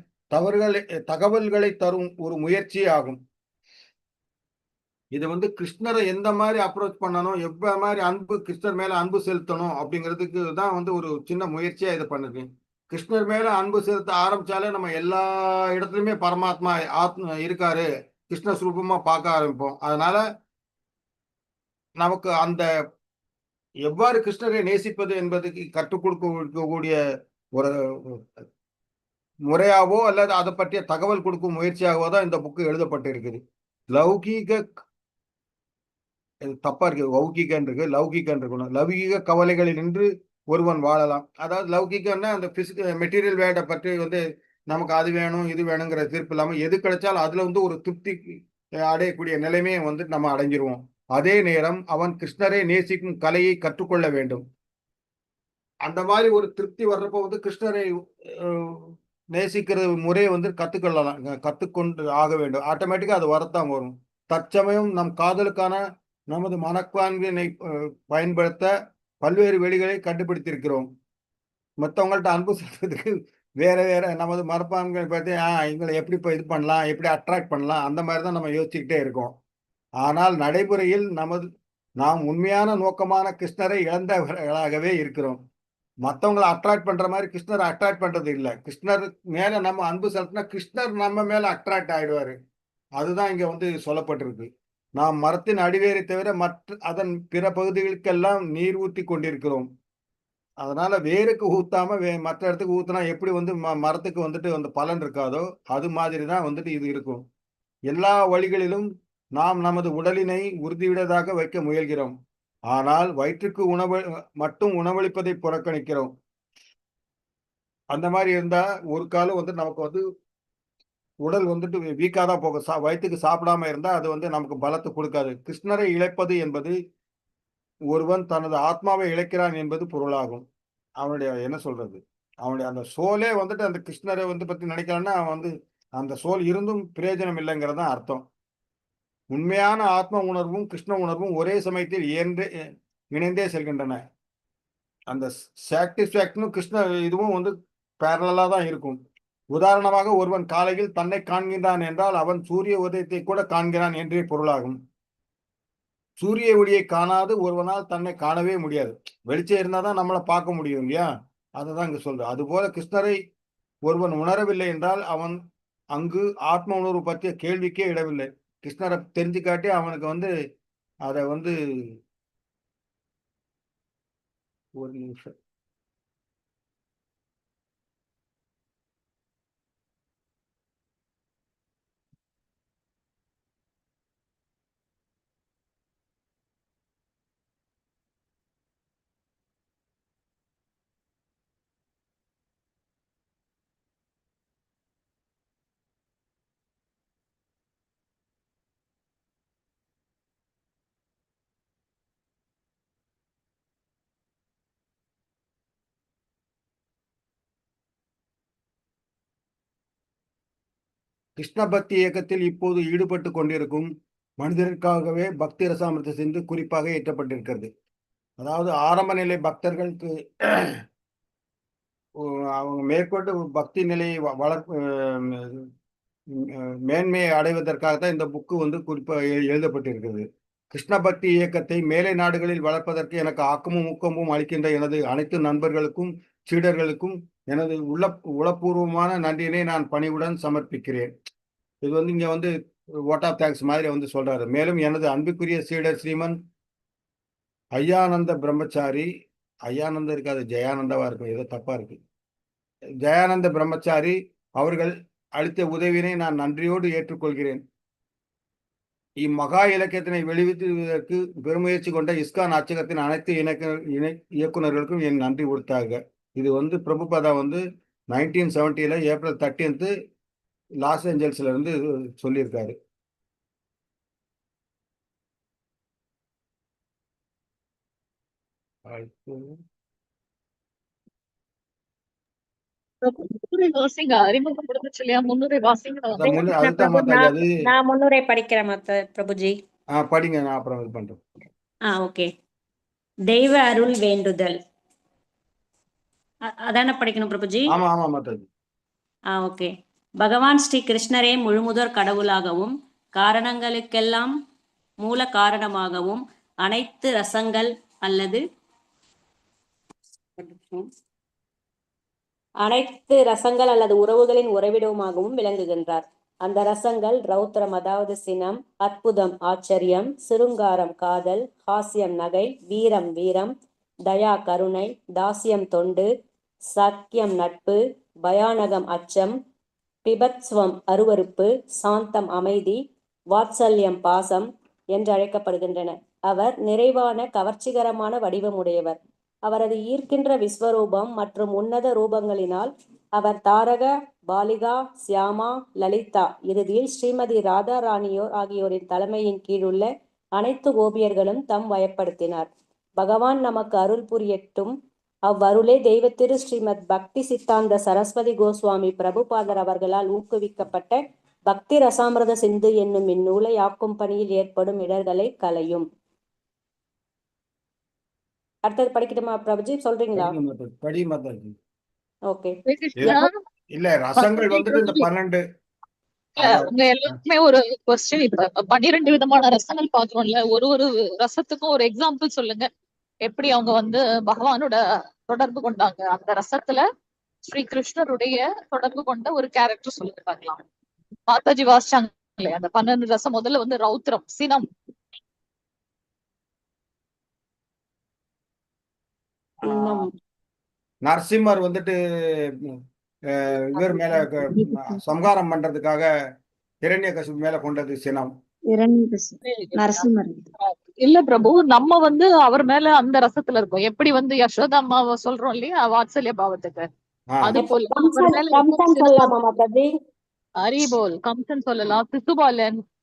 [SPEAKER 1] தகவல்களை தரும் ஒரு முயற்சி ஆகும். இது வந்து கிருஷ்ணரை எந்த மாதிரி அப்ரோச் பண்ணணும், எவ்வளவு மாதிரி கிருஷ்ணர் மேல அன்பு செலுத்தணும் அப்படிங்கிறதுக்கு தான் வந்து ஒரு சின்ன முயற்சியா இது பண்ணுது. கிருஷ்ணர் மேல அன்பு செலுத்த ஆரம்பிச்சாலே நம்ம எல்லா இடத்துலயுமே பரமாத்மா இருக்காரு, கிருஷ்ண சுரூபமா பார்க்க ஆரம்பிப்போம். அதனால நமக்கு அந்த எவ்வாறு கிருஷ்ணரை நேசிப்பது என்பதுக்கு கற்றுக் கொடுக்கக்கூடிய ஒரு முறையாவோ அல்லது அதை பற்றிய தகவல் கொடுக்கும் முயற்சியாகவோ தான் இந்த புக்கு எழுதப்பட்டிருக்குது. லௌகீக தப்பா இருக்கு, லௌகிகன் இருக்கு, லௌகிகன் இருக்கணும். லௌகீக கவலைகளில் நின்று ஒருவன் வாழலாம். அதாவது லௌகிகன்னா அந்த மெட்டீரியல் வேர்டை பற்றி வந்து நமக்கு அது வேணும் இது வேணுங்கிற தீர்ப்பு இல்லாமல் எது கிடைச்சாலும் அதுல வந்து ஒரு திருப்தி அடையக்கூடிய நிலைமையை வந்து நம்ம அடைஞ்சிருவோம். அதே நேரம் அவன் கிருஷ்ணரை நேசிக்கும் கலையை கற்றுக்கொள்ள வேண்டும். அந்த மாதிரி ஒரு திருப்தி வர்றப்போ வந்து கிருஷ்ணரை நேசிக்கிற முறையை வந்து கத்துக்கொள்ளலாம், கத்துக்கொண்டு ஆக வேண்டும். ஆட்டோமேட்டிக்கா அது வரத்தான் வரும். தற்சமயம் நம் காதலுக்கான நமது மனப்பான்மையினை பயன்படுத்த பல்வேறு வழிகளை கண்டுபிடித்திருக்கிறோம். மற்றவங்கள்ட்ட அன்பு செலுத்துறதுக்கு வேற வேற நமது மனப்பான்மையை பற்றி எங்களை எப்படி இப்போ இது பண்ணலாம், எப்படி அட்ராக்ட் பண்ணலாம், அந்த மாதிரி தான் நம்ம யோசிச்சுக்கிட்டே இருக்கோம். ஆனால் நடைமுறையில் நாம் உண்மையான நோக்கமான கிருஷ்ணரை இழந்தவர்களாகவே இருக்கிறோம். மற்றவங்களை அட்ராக்ட் பண்ற மாதிரி கிருஷ்ணரை அட்ராக்ட் பண்றது இல்லை. கிருஷ்ணர் மேல நம்ம அன்பு செலுத்தினா கிருஷ்ணர் நம்ம மேல அட்ராக்ட் ஆயிடுவாரு. அதுதான் இங்க வந்து சொல்லப்பட்டிருக்கு. நாம் மரத்தின் அடிவேரை தவிர அதன் பிற பகுதிகளுக்கெல்லாம் நீர் ஊற்றி கொண்டிருக்கிறோம். அதனால வேருக்கு ஊத்தாம மற்ற இடத்துக்கு ஊத்துனா எப்படி வந்து மரத்துக்கு வந்துட்டு அந்த பலன் இருக்காதோ அது மாதிரி தான் வந்துட்டு இது இருக்கும். எல்லா வழிகளிலும் நாம் நமது உடலினை உறுதியுடையதாக வைக்க முயல்கிறோம். ஆனால் வயிற்றுக்கு மட்டும் உணவளிப்பதை புறக்கணிக்கிறோம். அந்த மாதிரி இருந்தா ஒரு காலம் வந்து நமக்கு வந்து உடல் வந்துட்டு வீக்கா தான் போகும். வயிற்றுக்கு சாப்பிடாம இருந்தா அது வந்து நமக்கு பலத்தை கொடுக்காது. கிருஷ்ணரை இழப்பது என்பது ஒருவன் தனது ஆத்மாவை இழக்கிறான் என்பது பொருளாகும். அவனுடைய என்ன சொல்றது, அவனுடைய அந்த சோலே வந்துட்டு அந்த கிருஷ்ணரை வந்து பத்தி நினைக்கலன்னா அவன் வந்து அந்த சோல் இருந்தும் பிரயோஜனம் இல்லைங்கிறது தான் அர்த்தம். உண்மையான ஆத்ம உணர்வும் கிருஷ்ண உணர்வும் ஒரே சமயத்தில் இணைந்தே செல்கின்றன. அந்த சாட்டிஸ்பாக்சனும் கிருஷ்ண இதுவும் வந்து பேரலா தான் இருக்கும். உதாரணமாக ஒருவன் காலையில் தன்னை காண்கின்றான் என்றால் அவன் சூரிய உதயத்தை கூட காண்கிறான் என்றே பொருளாகும். சூரிய ஒளியை காணாது ஒருவனால் தன்னை காணவே முடியாது. வெளிச்சம் இருந்தாதான் நம்மளை பார்க்க முடியும் இல்லையா? அதுதான் இங்க சொல்ற. அதுபோல கிருஷ்ணரை ஒருவன் உணரவில்லை என்றால் அவன் அங்கு ஆத்ம உணர்வு பற்றிய கேள்விக்கே இடவில்லை. கிருஷ்ணரை தெரிஞ்சு காட்டி அவனுக்கு வந்து அதை வந்து ஒரு நிமிஷம். கிருஷ்ண பக்தி இயக்கத்தில் இப்போது ஈடுபட்டு கொண்டிருக்கும் மனிதருக்காகவே பக்தி ரசாமிர்த சிந்து குறிப்பாக இயற்றப்பட்டிருக்கிறது. அதாவது ஆரம்ப நிலை பக்தர்களுக்கு அவங்க மேற்கொண்டு பக்தி நிலையை வளர்ப்பு மேன்மையை அடைவதற்காகத்தான் இந்த புக்கு வந்து குறிப்பாக எழுதப்பட்டிருக்கிறது. கிருஷ்ண பக்தி இயக்கத்தை மேலை நாடுகளில் வளர்ப்பதற்கு எனக்கு ஆக்கமும் ஊக்கமும் அளிக்கின்ற எனது அனைத்து நண்பர்களுக்கும் சீடர்களுக்கும் எனது உளப்பூர்வமான நன்றியினை நான் பணிவுடன் சமர்ப்பிக்கிறேன். இது வந்து இங்க வந்து ஓட் ஆஃப் தேங்க்ஸ் மாதிரி வந்து சொல்றாரு. மேலும் எனது அன்புக்குரிய சீடர் ஸ்ரீமன் ஐயானந்த பிரம்மச்சாரி, ஐயானந்தம் இருக்காது, ஜெயானந்தாவா இருக்கும், ஏதோ தப்பா இருக்கு. ஜெயானந்த பிரம்மச்சாரி அவர்கள் அளித்த உதவியினை நான் நன்றியோடு ஏற்றுக்கொள்கிறேன். இம்மகா இலக்கியத்தினை வெளியிடுவதற்கு பெருமுயற்சி கொண்ட இஸ்கான் அச்சகத்தின் அனைத்து இயக்குநர்களுக்கும் என் நன்றி கொடுத்தாங்க. இது வந்து பிரபுபாதா வந்து 1970 ஏப்ரல் 13 லாஸ் ஏஞ்சல்ஸ்ல இருந்து சொல்லியிருக்காரு.
[SPEAKER 2] வாசிங்க, அறிமுகம் கொடுத்துச்சு இல்லையா, முன்னுரை வாசிங்க.
[SPEAKER 1] அதுதான் மாதாஜி, அது
[SPEAKER 4] நான் முன்னுரை படிக்கிறேன் பிரபுஜி.
[SPEAKER 1] படிங்க, நான் அப்புறம் இது பண்றேன்.
[SPEAKER 4] ஓகே. தெய்வ அருள் வேண்டுதல் அதான படிக்கணும் பிரபுஜி?
[SPEAKER 1] ஆமா ஆமா மாதாஜி.
[SPEAKER 4] ஓகே. பகவான் ஸ்ரீ கிருஷ்ணரே முழுமுதற் கடவுளாகவும் காரணங்களுக்கெல்லாம் மூல காரணமாகவும் அனைத்து ரசங்கள் அல்லது உறவுகளின் உறைவிடமாகவும் விளங்குகின்றார். அந்த ரசங்கள் ரௌத்ரம் அதாவது சினம், அற்புதம் ஆச்சரியம், சிருங்காரம் காதல், ஹாஸ்யம் நகை, வீரம் வீரம், தயா கருணை, தாசியம் தொண்டு, சக்கியம் நட்பு, பயானகம் அச்சம், பிபத்ஸ்வம் அருவருப்பு, சாந்தம் அமைதி, வாத்சல்யம் பாசம் என்று அழைக்கப்படுகின்றன. அவர் நிறைவான கவர்ச்சிகரமான வடிவமுடையவர். அவரது ஈர்க்கின்ற விஸ்வரூபம் மற்றும் உன்னத ரூபங்களினால் அவர் தாரக, பாலிகா, சியாமா, லலிதா, இறுதியில் ஸ்ரீமதி ராதா ராணியோர் ஆகியோரின் தலைமையின் கீழுள்ள அனைத்து கோபியர்களும் தம் வயப்படுத்தினார். பகவான் நமக்கு அருள் புரியட்டும். அவ்வருளே தெய்வத்திரு ஸ்ரீமத் பக்தி சித்தாந்த சரஸ்வதி கோஸ்வாமி பிரபுபாதர் அவர்களால் ஊக்குவிக்கப்பட்ட பக்தி ரசாமிரத சிந்து என்னும் இந்நூலை ஆக்கும் பணியில் ஏற்படும் இடர்களை களையும். அடுத்தது படிக்கட்டுமா பிரபுஜி, சொல்றீங்களா?
[SPEAKER 1] படி மாதாஜி.
[SPEAKER 4] ஓகே.
[SPEAKER 1] இல்ல, ரசங்கள் வந்துட்டு இந்த 12
[SPEAKER 2] உங்க எல்லாருக்குமே ஒரு கொஸ்டின். இப்ப 12 விதமான ரசங்கள் பாக்குறோம்ல, ஒரு ரசத்துக்கும் ஒரு எக்ஸாம்பிள் சொல்லுங்க. எப்படி அவங்க வந்து பகவானோட தொடர்பு கொண்டாங்க, அந்த ரசத்துல ஸ்ரீ கிருஷ்ணருடைய தொடர்பு கொண்ட ஒரு கேரக்டர் சொல்லுங்க பார்க்கலாம். மாதாஜி வாசிச்சாங்க இல்லையா அந்த 12 ரசம். முதல்ல வந்து ரௌத்ரம், சினம்.
[SPEAKER 1] நரசிம்மர் வந்துட்டு இவர் மேல சம்ஹாரம் பண்றதுக்காக ஹிரண்யகசிபு மேல கொண்டது சினம்.
[SPEAKER 4] நரசிம்மர்
[SPEAKER 2] இல்ல பிரபு, நம்ம வந்து அவர் மேல அந்த ரசத்துல இருக்கோம். எப்படி வந்து யசோதா அம்மாவை சொல்றோம் இல்லையா வாத்சல்ய பாவத்துக்கு, அது போல ஹரிபோல் கம்சன் சொல்லலாம்.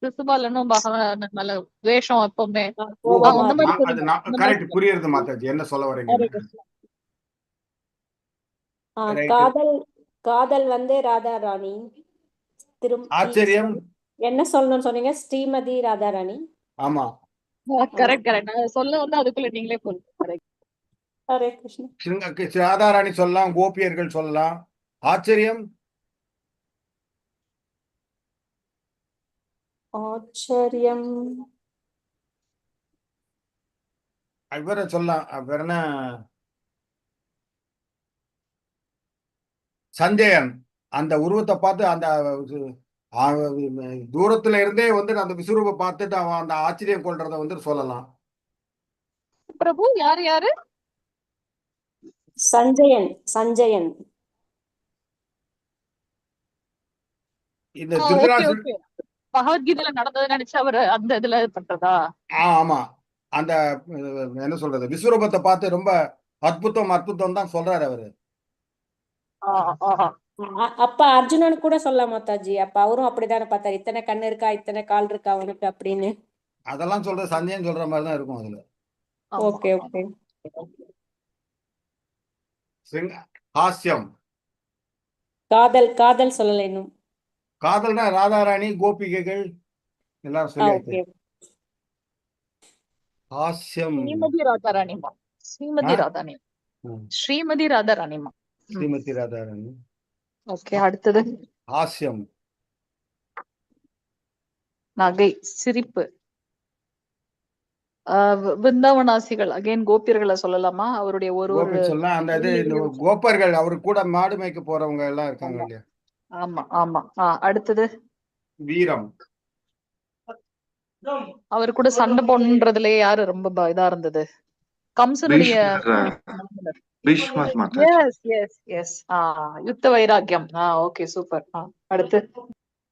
[SPEAKER 2] சிசுபாலனும் பகவான் மேல துவேஷம் எப்பவுமே.
[SPEAKER 1] புரியுது மாதாஜி என்ன சொல்ல வரீங்க.
[SPEAKER 4] காதல் வந்து ராதா ராணி.
[SPEAKER 1] ஆச்சரியம்
[SPEAKER 4] என்ன சொல்லணும்னு சொன்னீங்க? ஸ்ரீமதி ராதா ராணி.
[SPEAKER 1] ஆமா,
[SPEAKER 2] கரெக்ட். நான் சொல்ல வந்து அதுக்குள்ள நீங்களே சொல்லுங்க.
[SPEAKER 4] ஹரே கிருஷ்ணா.
[SPEAKER 1] ராதா ராணி சொல்லலாம், கோபியர்கள் சொல்லலாம். ஆச்சரியம் இவரை சொல்லலாம். சஞ்சயன் அந்த உருவத்தை பார்த்து அந்த தூரத்துல இருந்தே வந்து அந்த விஸ்வரூபை பார்த்துட்டு அவன் அந்த ஆச்சரியம் கொள்றத வந்து சொல்லலாம்.
[SPEAKER 2] பிரபு யாரு?
[SPEAKER 4] சஞ்சயன்.
[SPEAKER 1] இந்த திருதராஷ்டிர
[SPEAKER 2] பகவத்கீதையில நடந்தது நினைச்சு அவர் அந்த இதுல பண்றதா?
[SPEAKER 1] ஆமா, அந்த என்ன சொல்றது, விஸ்வரூபத்தை பார்த்து ரொம்ப அற்புதம் தான் சொல்றாரு அவரு.
[SPEAKER 4] அப்ப அர்ஜுனன் கூட சொல்ல மாதாஜி, அப்ப அவரும் அப்படித்தானே பார்த்தாரு, இத்தனை கண்ணு இருக்கா, இத்தனை கால் இருக்கா அவனுக்கு அப்படின்னு.
[SPEAKER 1] அதெல்லாம் சொல்ற சஞ்சயன் சொல்ற மாதிரிதான் இருக்கும் அதுல.
[SPEAKER 4] ஓகே.
[SPEAKER 1] ஹாஸ்யம்,
[SPEAKER 4] காதல் சொல்லல இன்னும்.
[SPEAKER 1] காதல்னா ராதாராணி கோபிகைகள் எல்லாரும் சொல்லியாச்சு.
[SPEAKER 4] ஓகே.
[SPEAKER 1] ஹாஸ்யம்
[SPEAKER 2] ஸ்ரீமதி ராதாராணி. ஸ்ரீமதி
[SPEAKER 1] ஆ?
[SPEAKER 2] ராதாராணி.
[SPEAKER 1] ம்.
[SPEAKER 2] ஸ்ரீமதி ராதாராணிமா.
[SPEAKER 1] ஸ்ரீமதி ராதாராணி.
[SPEAKER 2] ஓகே, அடுத்தது
[SPEAKER 1] ஹாஸ்யம்.
[SPEAKER 2] நகை, சிரிப்பு. விருந்தாவனாசிகள், அகைன் கோபியர்களை சொல்லலாமா? அவருடைய ஒரு
[SPEAKER 1] கோபி சொல்லலாம். அந்த இது இந்த
[SPEAKER 2] லீலைகள்.
[SPEAKER 1] கோப்பர்கள் அவரு கூட மாடு மேய்க்க போறவங்க எல்லாம் இருக்காங்க
[SPEAKER 2] ஆமா
[SPEAKER 1] இல்லையா?
[SPEAKER 2] ஆமா ஆமா. அடுத்தது
[SPEAKER 1] வீரம்.
[SPEAKER 2] அவர் கூட சண்டை போடுறதுலயே யாரு ரொம்ப இதா இருந்தது? கம்சனுடைய
[SPEAKER 5] பீஷ்மர் மாதாஜி.
[SPEAKER 2] எஸ் எஸ் எஸ் யுத்த வைராக்கியம். Okay, super. அடுத்து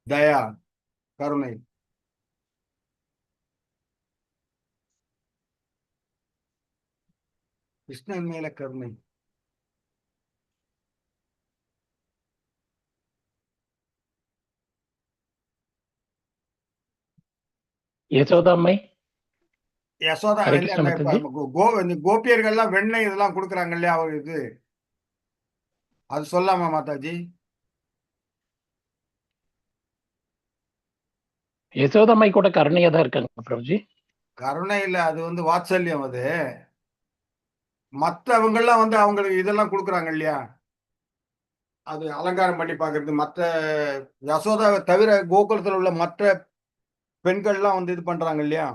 [SPEAKER 1] தயா, கருணை. கிருஷ்ணன் மேல கருணை.
[SPEAKER 3] யசோதாம்மை.
[SPEAKER 1] யசோதா
[SPEAKER 3] ஹரே
[SPEAKER 1] இல்லையா?
[SPEAKER 3] கிருஷ்ண
[SPEAKER 1] அந்த
[SPEAKER 3] மாதாஜி.
[SPEAKER 1] இந்த கோபியர்கள்லாம் வெண்ணெய் இதெல்லாம் கொடுக்குறாங்க இல்லையா அவர் இது, அது சொல்லாமா மாதாஜி?
[SPEAKER 3] யசோதாம்மை கூட கருணையா தான் இருக்காங்க பிரபுஜி.
[SPEAKER 1] கருணை இல்ல, அது வந்து வாத்சல்யம். அது மற்றவங்கெல்லாம் வந்து அவங்களுக்கு இதெல்லாம் கொடுக்குறாங்க இல்லையா, அது அலங்காரம் பண்ணி பார்க்கறது. மற்ற யசோதாவை தவிர கோகுலத்தில் உள்ள மற்ற பெண்கள்லாம் வந்து இது பண்றாங்க இல்லையா.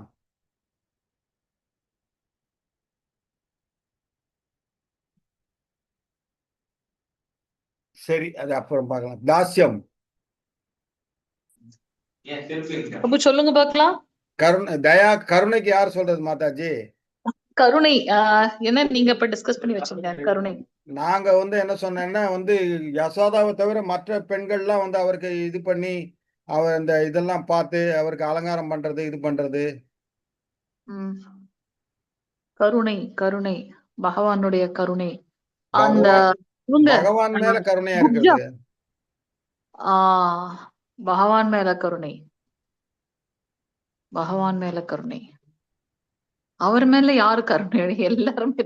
[SPEAKER 1] சரி, அது அப்புறம் பார்க்கலாம். தாஸ்யம்.
[SPEAKER 2] பிரபு சொல்லுங்க பார்க்கலாம்.
[SPEAKER 1] கருணை, தயா. கருணைக்கு யார் சொல்றது மாதாஜி?
[SPEAKER 2] கருணை. என்ன நீங்க இப்ப டிஸ்கஸ் பண்ணி வச்சீங்க? கருணை
[SPEAKER 1] நாங்க வந்து என்ன சொன்னேன்னா வந்து யசோதாவை தவிர மற்ற பெண்கள்லாம் வந்து அவருக்கு இது பண்ணி அவர் இந்த இதெல்லாம் பார்த்து அவருக்கு அலங்காரம் பண்றது இது பண்றது.
[SPEAKER 2] கருணை கருணை பகவானுடைய கருணை. அந்த
[SPEAKER 1] பகவான் மேல கருணையா இருக்கிறது.
[SPEAKER 2] பகவான் மேல கருணை, பகவான் மேல கருணை. அவர் மேல யாரு கருணை? எல்லாருமே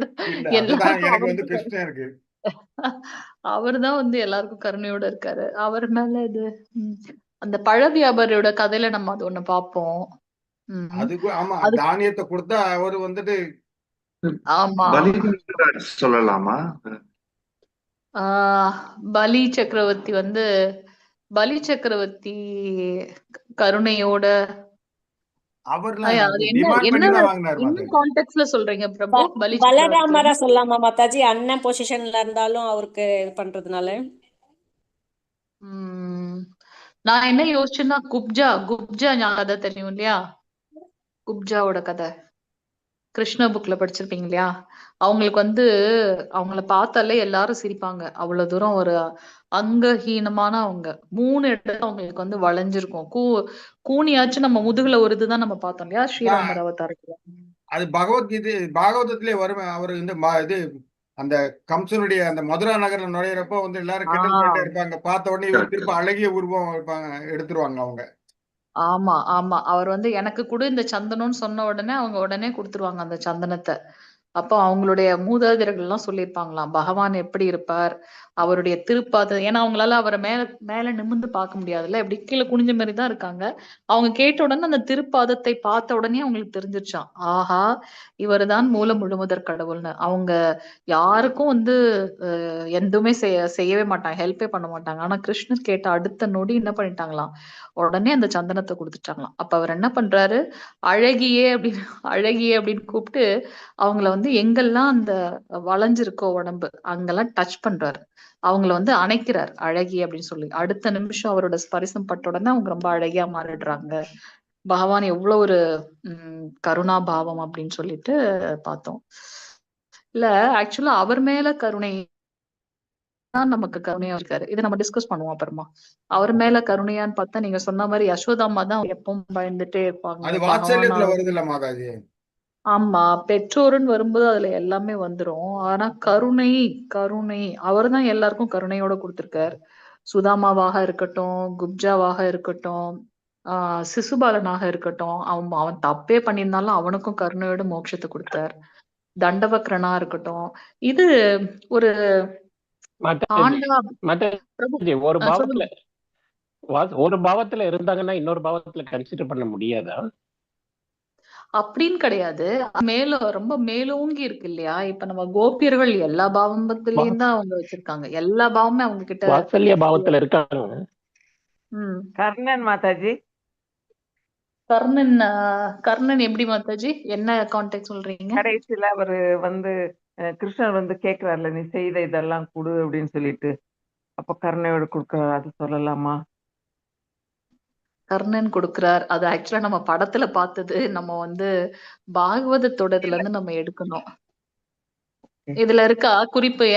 [SPEAKER 1] எனக்கு வந்து கிருஷ்ணன் இருக்கு.
[SPEAKER 2] அவர்தான் வந்து எல்லாருக்கும் கருணையோட இருக்காரு. அவர் மேல இது அந்த பழ வியாபாரியோட கதையில நம்ம அது ஒண்ணு பார்ப்போம்.
[SPEAKER 1] அதுக்கு ஆமா, தானியத்தை கொடுத்தா அவரு வந்துட்டு
[SPEAKER 2] ஆமா
[SPEAKER 5] சொல்லலாமா?
[SPEAKER 2] பலி சக்கரவர்த்தி வந்து பலி சக்கரவர்த்தி கருணையோட சொல்றீங்க பிரபு?
[SPEAKER 4] பலராமரா சொல்லலாமா மாதாஜி? அண்ணன் பொசிஷன்ல இருந்தாலும் அவருக்கு இது பண்றதுனால
[SPEAKER 2] நான் என்ன யோசிச்சேன்னா, குப்ஜா கதை தெரியும் இல்லையா? குப்ஜாவோட கதை கிருஷ்ண புக்ல படிச்சிருப்பீங்க இல்லையா? அவங்களுக்கு வந்து அவங்கள பார்த்தாலே எல்லாரும் சிரிப்பாங்க. அவ்வளவு தூரம் ஒரு அங்கஹீனமான அவங்க 3 இடத்துல அவங்களுக்கு வந்து வளைஞ்சிருக்கும். கூனியாச்சும் நம்ம முதுகுல ஒரு இதுதான் நம்ம பார்த்தோம் இல்லையா ஸ்ரீராமர் அவதாரத்துல.
[SPEAKER 1] அது பாகவதத்திலே வரும். அவர் இந்த இது அந்த கம்சனுடைய அந்த மதுரா நகர்ல நுழையிறப்போ வந்து எல்லாரும் கிண்டல் பண்ணிட்டே இருப்பாங்க. பார்த்த உடனே இவர் திரும்ப அழகிய உருவம் எடுத்துருவாங்க அவங்க.
[SPEAKER 2] ஆமா ஆமா. அவர் வந்து எனக்கு கூட இந்த சந்தனம்னு சொன்ன உடனே அவங்க உடனே கொடுத்துருவாங்க அந்த சந்தனத்தை. அப்போ அவங்களுடைய மூதாதையர்கள் எல்லாம் சொல்லியிருப்பாங்களாம் பகவான் எப்படி இருப்பார், அவருடைய திருப்பாத. ஏன்னா அவங்களால அவரை மேல நிமிர்ந்து பார்க்க முடியாதுல்ல, எப்படி கீழே குனிஞ்ச மாதிரி தான் இருக்காங்க. அவங்க கேட்ட உடனே அந்த திருப்பாதத்தை பார்த்த உடனே அவங்களுக்கு தெரிஞ்சிருச்சான், ஆஹா இவர்தான் மூல முழுமுதற் கடவுள்னு. அவங்க யாருக்கும் வந்து எதுவுமே செய்யவே மாட்டாங்க, ஹெல்ப்பே பண்ண மாட்டாங்க. ஆனா கிருஷ்ணர் கேட்ட அடுத்த நொடி என்ன பண்ணிட்டாங்களாம், உடனே அந்த சந்தனத்தை கொடுத்துட்டாங்களாம். அப்ப அவர் என்ன பண்றாரு, அழகியே அப்படின்னு கூப்பிட்டு அவங்கள வந்து எங்கெல்லாம் அந்த வளைஞ்சிருக்கோ உடம்பு அங்கெல்லாம் டச் பண்றாரு. அவங்கள வந்து அணைக்கிறார் அழகி அப்படின்னு சொல்லி. அடுத்த நிமிஷம் அவரோட ஸ்பரிசம் பட்ட உடனே அவங்க ரொம்ப அழகியா மாறிடுறாங்க. பகவான் எவ்வளவு ஒரு கருணா பாவம் அப்படின்னு சொல்லிட்டு பார்த்தோம். இல்ல ஆக்சுவலா அவர் மேல கருணை நமக்கு கருணையா இருக்காரு. இதை நம்ம டிஸ்கஸ் பண்ணுவோம் அப்புறமா. அவர் மேல கருணையான்னு பார்த்தா நீங்க சொன்ன மாதிரி யசோதாம்மா தான் எப்பவும் பயந்துட்டே இருப்பாங்க. ஆமா, பெற்றோருன்னு வரும்போது அதுல எல்லாமே வந்துரும். ஆனா கருணை அவர்தான் எல்லாருக்கும் கருணையோட கொடுத்திருக்காரு. சுதாமாவாக இருக்கட்டும், குப்ஜாவாக இருக்கட்டும், சிசுபாலனாக இருக்கட்டும், அவன் தப்பே பண்ணியிருந்தாலும் அவனுக்கும் கருணையோட மோட்சத்தை கொடுத்தார். தண்டவக்ரனா இருக்கட்டும். இது ஒரு
[SPEAKER 3] ஒரு பாவத்துல இருந்தாங்கன்னா இன்னொரு பாவத்துல கன்சிடர் பண்ண முடியாதா?
[SPEAKER 2] அப்படின்னு கிடையாது. மேலும் ரொம்ப மேலோங்கி இருக்கு இல்லையா? இப்ப நம்ம கோபியர்கள் எல்லா பாவத்திலயும் தான் அவங்க வச்சிருக்காங்க. எல்லா பாவமே அவங்க கிட்ட.
[SPEAKER 3] வாத்சல்ய பாவத்துல இருக்காங்க.
[SPEAKER 2] ம்.
[SPEAKER 6] கர்ணன் மாதாஜி.
[SPEAKER 2] கர்ணன் கர்ணன் எப்படி மாதாஜி? என்ன கான்டெக்ட் சொல்றீங்க?
[SPEAKER 6] கடைசியில அவரு வந்து கிருஷ்ணர் வந்து கேக்குறாருல, நீ செய்த இதெல்லாம் கொடு அப்படின்னு சொல்லிட்டு, அப்ப கர்ணையோட கொடுக்குறாரு, அது சொல்லலாமா?
[SPEAKER 2] கர்ணன் கொடுக்கிறார். அது ஆக்சுவலா நம்ம படத்துல பார்த்தது. நம்ம வந்து பாகவதத்தோட இதுல இருந்து நம்ம எடுக்கணும். இதுல இருக்கா குறிப்பு?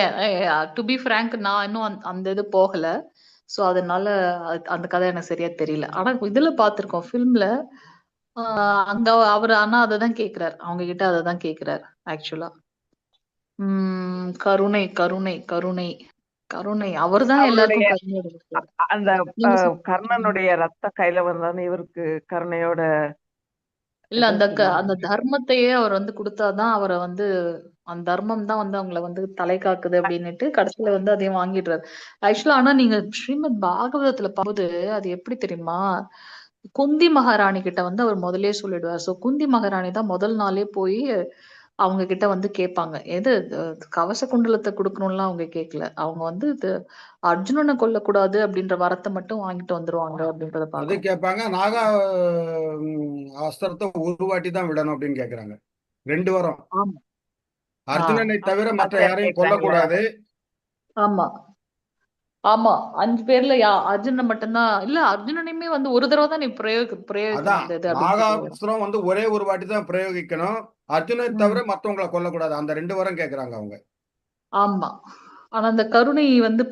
[SPEAKER 2] டு பி ஃப்ராங்க், நான் இன்னும் அந்த இது போகல. சோ அதனால அந்த கதை எனக்கு சரியா தெரியல. ஆனா இதுல பார்த்திருக்கோம் ஃபிலிம்ல. அங்க அவர் ஆனா அததான் கேக்குறாரு. அவங்க கிட்ட அததான் கேக்குறாரு ஆக்சுவலா. கருணை கருணை கருணை கருணை. அவர்தான்
[SPEAKER 6] அவருடைய
[SPEAKER 2] எல்லாருக்கும் கருணை கொடுக்கிறார்.
[SPEAKER 6] அந்த
[SPEAKER 2] நீங்க
[SPEAKER 6] கர்ணனுடைய ரத்த கையில வந்தானே இவருக்கு கருணையோட
[SPEAKER 2] இல்ல
[SPEAKER 6] ஏதோ
[SPEAKER 2] அந்த
[SPEAKER 6] சொல்லுவாங்க.
[SPEAKER 2] அந்த தர்மத்தையே அவர் வந்து கொடுத்தாதான் அவரை வந்து அந்த தர்மம் தான் வந்து அவங்கள வந்து தலை காக்குது அப்படின்னுட்டு கடைசியில வந்து அதையும் வாங்கிடுறாரு. ஆக்சுவலா ஆனா நீங்க ஸ்ரீமத் பாகவதத்துல பார்க்கும்போது அது எப்படி தெரியுமா? குந்தி மகாராணி கிட்ட வந்து அவர் முதல்லயே சொல்லிடுவார். சோ குந்தி மகாராணி தான் முதல் நாளே போய் அவங்க கிட்ட வந்து கேட்பாங்க. எது கவச குண்டலத்தை கொடுக்கணும்லாம் அவங்க கேட்கல. அவங்க வந்து அர்ஜுனனை கொல்லக்கூடாது அப்படின்ற வரத்தை மட்டும் வாங்கிட்டு வந்துருவாங்க அப்படின்றத
[SPEAKER 1] அது
[SPEAKER 2] பாக்குறோம்.
[SPEAKER 1] கேட்பாங்க. நாகா அஸ்திரத்தை ஒரு வாட்டி தான் விடணும் அப்படின்னு கேக்குறாங்க. 2 வரம்.
[SPEAKER 2] ஆமா
[SPEAKER 1] அர்ஜுனனை தவிர மற்ற
[SPEAKER 6] அதான்
[SPEAKER 1] யாரையும்
[SPEAKER 6] கேக்குறாங்களே.
[SPEAKER 1] கொல்லக்கூடாது.
[SPEAKER 2] ஆமா ஆமா 5 பேர்ல அர்ஜுனனை மட்டும்தான் இல்ல. அர்ஜுனனையுமே வந்து ஒரு தடவை தான் நீ பிரயோகிக்கணும்
[SPEAKER 1] அதான்
[SPEAKER 2] அந்த இது அப்படின்னு சொல்லுவாங்க.
[SPEAKER 1] நாகாஸ்திரம் வந்து ஒரே ஒரு வாட்டி தான் பிரயோகிக்கணும். அர்ஜுனை தவிர மத்தவங்களை கொல்லக்கூடாது. அந்த 2 வரம் கேக்குறாங்க அவங்க.
[SPEAKER 2] ஆமா. ஆனா அந்த கருணை வந்து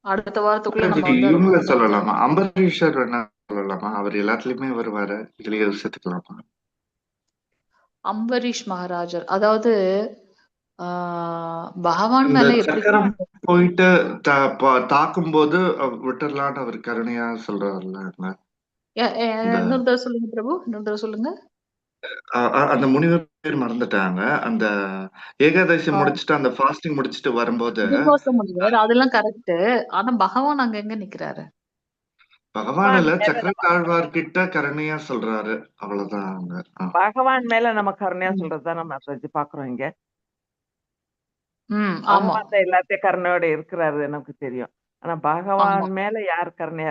[SPEAKER 2] அடுத்த வாரத்துக்குள்ள நம்ம வந்து அதை
[SPEAKER 5] இவங்கள
[SPEAKER 2] பார்க்கலாம்.
[SPEAKER 5] சொல்லலாமா? அம்பரீஷர் வேணா சொல்லலாமா? அவர் எல்லாத்துலயுமே வருவாரு. இதுலயே சேர்த்துக்கலாமா?
[SPEAKER 2] அம்பரீஷ் மகாராஜர் அதாவது பகவான்
[SPEAKER 5] இந்த
[SPEAKER 2] மேல எப்படி
[SPEAKER 5] சக்கரம் போயிட்டு தாக்கும்போது விட்டுறலான்னு அவர் கருணையா சொல்றாருல்ல. இந்த
[SPEAKER 2] இன்னொரு தடவை சொல்லுங்க பிரபு, இன்னொரு தடவை சொல்லுங்க.
[SPEAKER 5] அந்த முனிவர் பேர் மறந்துட்டாங்க. அந்த ஏகாதசி முடிச்சுட்டு அந்த ஃபாஸ்டிங் முடிச்சுட்டு வரும்போது
[SPEAKER 2] துர்வாச முனிவர் அதெல்லாம் கரெக்ட். ஆனா பகவான் அங்க எங்க நிக்கிறாரு?
[SPEAKER 5] பகவான் இல்ல சக்கரத்தாழ்வார்கிட்ட கருணையா சொல்றாரு. அவ்வளவுதான் அவங்க.
[SPEAKER 6] பகவான் மேல நம்ம கருணையா சொல்றதுதான் நம்ம மாதாஜி பாக்குறோம் இங்க.
[SPEAKER 2] ஆமா
[SPEAKER 6] பகவான் தான் எல்லாத்தையும் கருணையோட இருக்கிறாரு எனக்கு தெரியும். ஆனா
[SPEAKER 2] ஆமா.
[SPEAKER 6] பகவான் மேல யார் கருணையா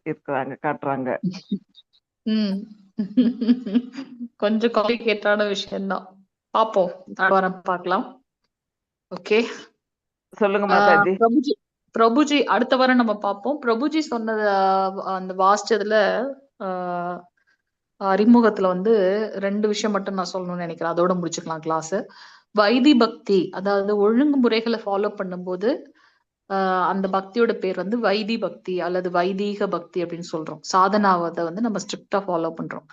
[SPEAKER 6] இருக்கிறாங்க காட்டுறாங்க.
[SPEAKER 2] ம் கொஞ்சம் காம்ப்ளிகேட்டான விஷயம்தான். பாப்போம், வாரம் பார்க்கலாம். ஓகே
[SPEAKER 6] சொல்லுங்க மாதாஜி.
[SPEAKER 2] பிரபுஜி பிரபுஜி அடுத்த வாரம் நம்ம பார்ப்போம். பிரபுஜி சொன்னது அந்த வாசிச்சதுல அறிமுகத்துல வந்து 2 விஷயம் மட்டும் நான் சொல்லணும்னு நினைக்கிறேன். அதோட முடிச்சுக்கலாம் கிளாஸ். வைதி பக்தி, அதாவது ஒழுங்குமுறைகளை ஃபாலோ பண்ணும்போது அந்த பக்தியோட பேர் வந்து வைதி பக்தி அல்லது வைதீக பக்தி அப்படின்னு சொல்றோம். சாதனாவதை வந்து நம்ம ஸ்ட்ரிக்டா ஃபாலோ பண்றோம்.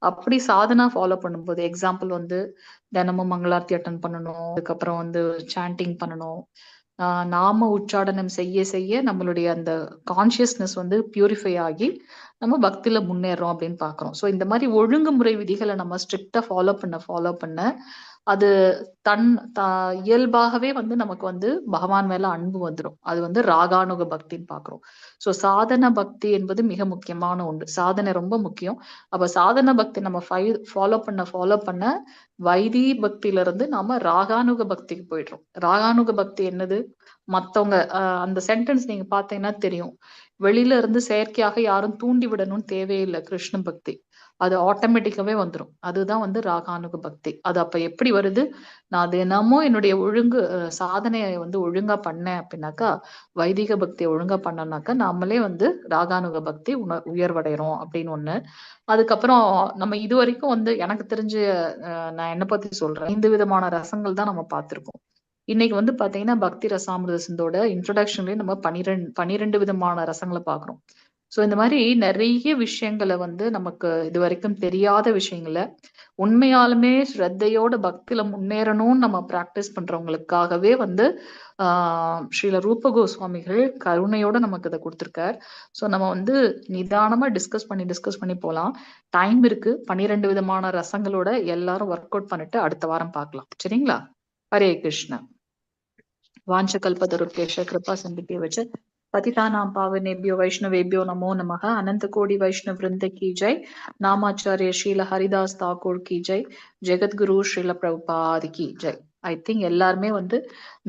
[SPEAKER 2] அப்படி சாதனா ஃபாலோ பண்ணும்போது எக்ஸாம்பிள் வந்து தினமும் மங்களார்த்தி அட்டன் பண்ணணும், அதுக்கப்புறம் வந்து சாண்டிங் பண்ணணும், நாம உச்சாடனம் செய்ய செய்ய நம்மளுடைய அந்த கான்சியஸ்னஸ் வந்து பியூரிஃபை ஆகி நம்ம பக்தியில முன்னேறோம் அப்படின்னு பாக்குறோம். சோ இந்த மாதிரி ஒழுங்குமுறை விதிகளை நம்ம ஸ்ட்ரிக்டா ஃபாலோ பண்ண அது இயல்பாகவே வந்து நமக்கு வந்து பகவான் மேல அன்பு வந்துடும். அது வந்து ராகானுக பக்தின்னு பாக்குறோம். சோ சாதன பக்தி என்பது மிக முக்கியமான ஒன்று. சாதனை ரொம்ப முக்கியம். அப்ப சாதன பக்தி நம்ம ஃபாலோ பண்ண வைதி பக்தியில இருந்து நாம ராகானுக பக்திக்கு போயிடுறோம். ராகானுக பக்தி என்னது? மத்தவங்க அந்த சென்டென்ஸ் நீங்க பாத்தீங்கன்னா தெரியும். வெளியில இருந்து செயற்கையாக யாரும் தூண்டி விடணும்னு தேவையில்லை. கிருஷ்ண பக்தி அது ஆட்டோமேட்டிக்காவே வந்துடும். அதுதான் வந்து ராகானுக பக்தி. அது அப்ப எப்படி வருது? நான் தினமும் என்னுடைய சாதனையை வந்து ஒழுங்கா பண்ணேன் அப்படின்னாக்கா, வைதிக பக்தியை ஒழுங்கா பண்ணனாக்கா நாமளே வந்து ராகானுக பக்தி உயர்வடைறோம் அப்படின்னு ஒண்ணு. அதுக்கப்புறம் நம்ம இது வரைக்கும் வந்து எனக்கு தெரிஞ்சு நான் என்ன பத்தி சொல்றேன், 5 விதமான ரசங்கள் தான் நம்ம பார்த்திருக்கோம். இன்னைக்கு வந்து பாத்தீங்கன்னா பக்தி ரசாமிர்த சிந்தோட இன்ட்ரோடக்ஷன்லயே நம்ம 12 விதமான ரசங்களை பாக்குறோம். சோ இந்த மாதிரி நிறைய விஷயங்களை வந்து நமக்கு இது வரைக்கும் தெரியாத விஷயங்களை உண்மையாலுமே ஸ்ரத்தையோட பக்தியில முன்னேறணும்னு நம்ம பிராக்டிஸ் பண்றவங்களுக்காகவே வந்து ஸ்ரீல ரூப கோஸ்வாமிகள் கருணையோட நமக்கு இதை கொடுத்திருக்கார். சோ நம்ம வந்து நிதானமா டிஸ்கஸ் பண்ணி போலாம். டைம் இருக்கு. 12 விதமான ரசங்களோட எல்லாரும் ஒர்க் அவுட் பண்ணிட்டு அடுத்த வாரம் பார்க்கலாம். சரிங்களா? ஹரே கிருஷ்ணா. வாஞ்ச கல்பதருக்கேஷ கிருபா சந்திப்பை வச்சு पतितानां पावनेभ्यो वैष्णवेभ्यो नमो नमः। अनंत कोटि वैष्णव वृंद की जय। नामाचार्य श्रील हरिदास தாக்கூர் की जय. ஜெகத்குரு ஸ்ரீல பிரபுபாத் की जय. ஐ திங்க் எல்லாருமே வந்து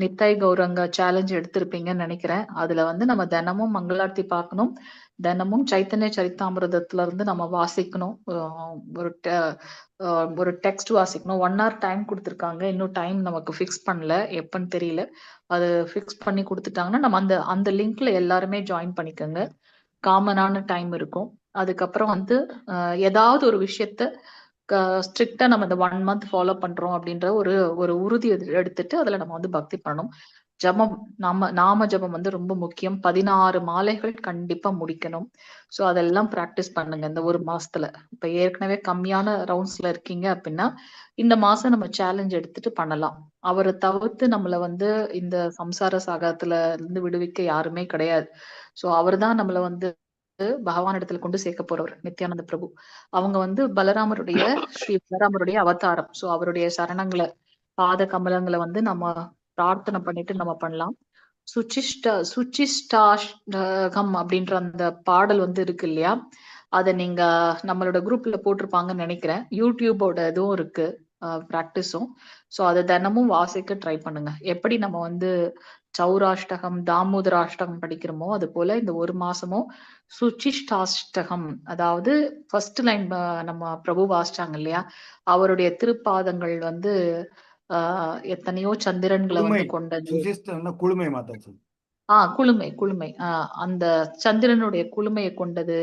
[SPEAKER 2] நித்தாய் கௌரங்கா சேலஞ்ச் எடுத்திருப்பீங்கன்னு நினைக்கிறேன். அதுல வந்து நம்ம தினமும் மங்களார்த்தி பார்க்கணும், தினமும் சைத்தன்ய சரித்தாமிரதத்துல இருந்து நம்ம வாசிக்கணும். ஒரு டெக்ஸ்ட் வாசிக்கணும். 1 hour டைம் கொடுத்துருக்காங்க. இன்னும் டைம் நமக்கு ஃபிக்ஸ் பண்ணல, எப்பன்னு தெரியல. அது ஃபிக்ஸ் பண்ணி கொடுத்துட்டாங்கன்னா நம்ம அந்த அந்த லிங்க்ல எல்லாருமே ஜாயின் பண்ணிக்கோங்க. காமனான டைம் இருக்கும். அதுக்கப்புறம் வந்து ஏதாவது ஒரு விஷயத்த ஸ்ட்ரிக்டா நம்ம இந்த 1 month ஃபாலோ பண்றோம் அப்படின்ற ஒரு உறுதி எடுத்துட்டு அதுல நம்ம வந்து பக்தி பண்ணணும். ஜபம், நாம ஜபம் வந்து ரொம்ப முக்கியம். 16 மாலைகள் கண்டிப்பா முடிக்கணும். ஸோ அதெல்லாம் ப்ராக்டிஸ் பண்ணுங்க இந்த ஒரு மாசத்துல. இப்ப ஏற்கனவே கம்மியான ரவுண்ட்ஸ்ல இருக்கீங்க அப்படின்னா இந்த மாசம் நம்ம சேலஞ்ச் எடுத்துட்டு பண்ணலாம். அவரை தவிர்த்து நம்மள வந்து இந்த சம்சார சாகரத்துல இருந்து விடுவிக்க யாருமே கிடையாது. ஸோ அவர் தான் நம்மள வந்து பகவான் இடத்துல கொண்டு சேர்க்க போறவர் நித்யானந்த பிரபு. அவங்க வந்து ஸ்ரீ பலராமருடைய அவதாரம். ஸோ அவருடைய சரணங்களை, பாத கமலங்களை வந்து நம்ம பிரார்த்தனை பண்ணிட்டு நம்ம பண்ணலாம். சுச்சிஷ்டாஷ்டகம் அப்படின்ற அந்த பாடல் வந்து இருக்கு இல்லையா, அதை நீங்க நம்மளோட குரூப்ல போட்டிருப்பாங்கன்னு நினைக்கிறேன். யூடியூபோட இதுவும் இருக்கு பிராக்டிஸும். ஸோ அதை தினமும் வாசிக்க ட்ரை பண்ணுங்க. எப்படி நம்ம வந்து சௌராஷ்டகம், தாமோதராஷ்டகம் படிக்கிறோமோ அது போல இந்த ஒரு மாசமும் சுச்சிஷ்டாஷ்டகம், அதாவது ஃபர்ஸ்ட் லைன் நம்ம பிரபு வாசிச்சாங்க இல்லையா, அவருடைய திருப்பாதங்கள் வந்து எத்தனையோ சந்திரன்களை வந்து கொண்டது.
[SPEAKER 1] குளுமை மாதாஜி.
[SPEAKER 2] குளுமை அந்த சந்திரனுடைய குளுமையை கொண்டது.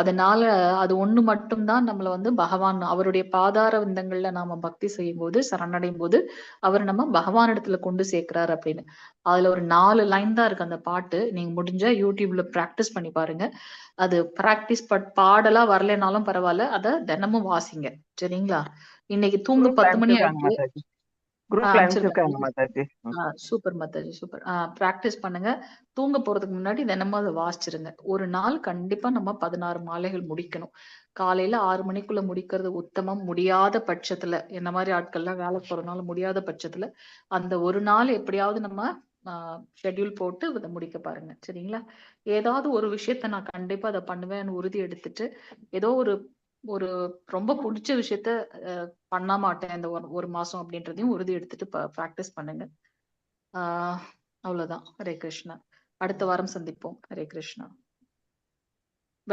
[SPEAKER 2] அதனால அது ஒண்ணு மட்டும்தான் நம்மள வந்து பகவான் அவருடைய பாதார விந்தங்கள்ல நாம பக்தி செய்யும் போது, சரணடையும் போது அவர் நம்ம பகவான் இடத்துல கொண்டு சேர்க்கிறாரு அப்படின்னு. அதுல ஒரு 4 லைன் தான் இருக்கு அந்த பாட்டு. நீங்க முடிஞ்சா யூடியூப்ல பிராக்டிஸ் பண்ணி பாருங்க. அது பிராக்டிஸ் பாடலா வரலைனாலும் பரவாயில்ல, அத தினமும் வாசிங்க. சரிங்களா? இன்னைக்கு தூங்க 10 மணி ஆயிடுச்சு. Super Mataji, super. பிராக்டிஸ் பண்ணுங்க. தூங்க போறதுக்கு முன்னாடி தினமும் அதை வாசிச்சிருங்க. ஒரு நாள் கண்டிப்பா நம்ம 16 மாலைகள் முடிக்கணும். காலையில 6 மணிக்குள்ள முடிக்கிறது உத்தமம். முடியாத பட்சத்துல, என்ன மாதிரி ஆட்கள்லாம் வேலை போறதுனால முடியாத பட்சத்துல அந்த ஒரு நாள் எப்படியாவது நம்ம ஷெட்யூல் போட்டு இதை முடிக்க பாருங்க. சரிங்களா? ஏதாவது ஒரு விஷயத்த நான் கண்டிப்பா அதை பண்ணுவேன்னு உறுதி எடுத்துட்டு, ஏதோ ஒரு ரொம்ப பிடிச்ச விஷயத்த பண்ண மாட்டேன் இந்த ஒரு மாசம் அப்படின்றதையும் உறுதி எடுத்துட்டு பிராக்டிஸ் பண்ணுங்க. அவ்வளவுதான். ஹரே கிருஷ்ணா. அடுத்த வாரம் சந்திப்போம். ஹரே கிருஷ்ணா.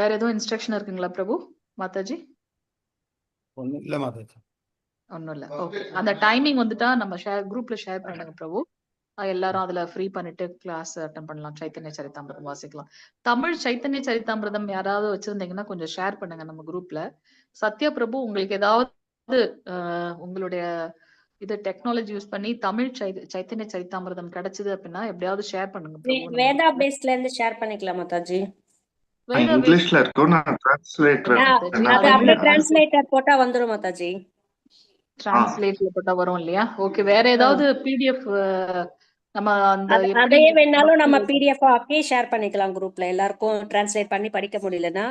[SPEAKER 2] வேற எதுவும் இன்ஸ்ட்ரக்ஷன் இருக்குங்களா பிரபு மாதாஜி?
[SPEAKER 1] ஒண்ணும் இல்ல மாதாஜி.
[SPEAKER 2] ஒன்னும் இல்ல. ஓகே. அந்த டைமிங் வந்துட்டா நம்ம குரூப்ல ஷேர் பண்ணுங்க பிரபு. எல்லாரும் அதுல ஃப்ரீ பண்ணிட்டு கிளாஸ் அட்டன் பண்ணலாம். சைத்தன்ய சரித்தாமிரதம் வாசிக்கலாம். தமிழ் சைத்தன்ய சரித்தாமிரதம் யாராவது வச்சிருந்தீங்கன்னா கொஞ்சம் ஷேர் பண்ணுங்க நம்ம குரூப்ல. சத்யா பிரபு, உங்களுக்கு ஏதாவது உங்களுடைய இது டெக்னாலஜி யூஸ் பண்ணி தமிழ் சைத்தன்ய சரித்தாமிரதம் கிடைச்சது அப்படின்னா எப்படியாவது ஷேர் பண்ணுங்க.
[SPEAKER 4] வேதா பேஸ்ல இருந்து ஷேர் பண்ணிக்கலாம் மாதாஜி.
[SPEAKER 5] இங்கிலீஷ்ல இருக்கும், நான் டிரான்ஸ்லேட்டர்
[SPEAKER 4] அது அப்படியே டிரான்ஸ்லேட்டர் போட்டா வந்துரும் மாதாஜி.
[SPEAKER 2] டிரான்ஸ்லேட்ல போட்டா வரும் இல்லையா? ஓகே. வேற ஏதாவது பிடிஎஃப் நம்ம அந்த
[SPEAKER 4] அதையே வேணாலும் நம்ம பிடிஎஃப் ஆக்கி ஷேர் பண்ணிக்கலாம் குரூப்ல. எல்லாருக்கும் டிரான்ஸ்லேட் பண்ணி படிக்க முடியலன்னா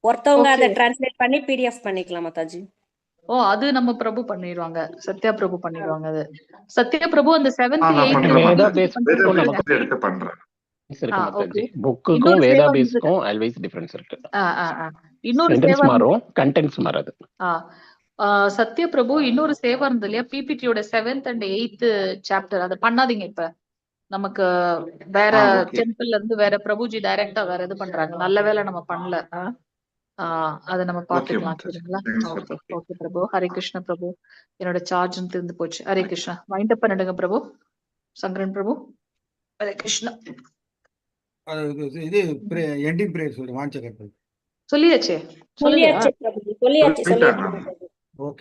[SPEAKER 4] ஒருத்தவங்க அதை டிரான்ஸ்லேட் பண்ணி பிடிஎஃப் பண்ணிக்கலாம் மாதாஜி.
[SPEAKER 2] அது நம்ம பிரபு பண்ணிடுவாங்க. சத்யா பிரபு பண்ணிடுவாங்க. அது சத்யா பிரபு அந்த 7th 8th
[SPEAKER 3] வேதா பேஸ்
[SPEAKER 5] எடுத்து பண்றேன்.
[SPEAKER 3] புக்குக்கும் வேதா பேஸ்க்கும் ஆல்வேஸ் டிஃபரன்ஸ் இருக்கு.
[SPEAKER 2] இன்னொரு
[SPEAKER 3] சென்டென்ஸ் மாறும், கண்டென்ட்ஸ் மாறாது.
[SPEAKER 2] சத்ய பிரபு இன்னொரு சேவா இருந்தது இல்லையா, பிபிடியோட 7th and 8th சாப்டர். அதை பண்ணாதீங்க. இப்ப நமக்கு வேற டெம்பிள்ல இருந்து வேற பிரபுஜி டைரக்டா வேற இது பண்றாங்க. நல்ல வேளை நம்ம பண்ணல. அதை நம்ம பாத்துக்கலாம். சரிங்களா? ஓகே பிரபு. ஹரே கிருஷ்ண பிரபு. என்னோட சார்ஜ் தீர்ந்து போச்சு. ஹரே கிருஷ்ணா. வைண்ட் அப் பண்ணிடுங்க பிரபு. சங்கரன் பிரபு. ஹரே கிருஷ்ணா.
[SPEAKER 1] இது எண்டிங் பிரேயர் சொல்லி வாஞ்சகர்
[SPEAKER 2] சொல்லியாச்சே.
[SPEAKER 4] சொல்லியாச்சு.
[SPEAKER 1] ஓகே.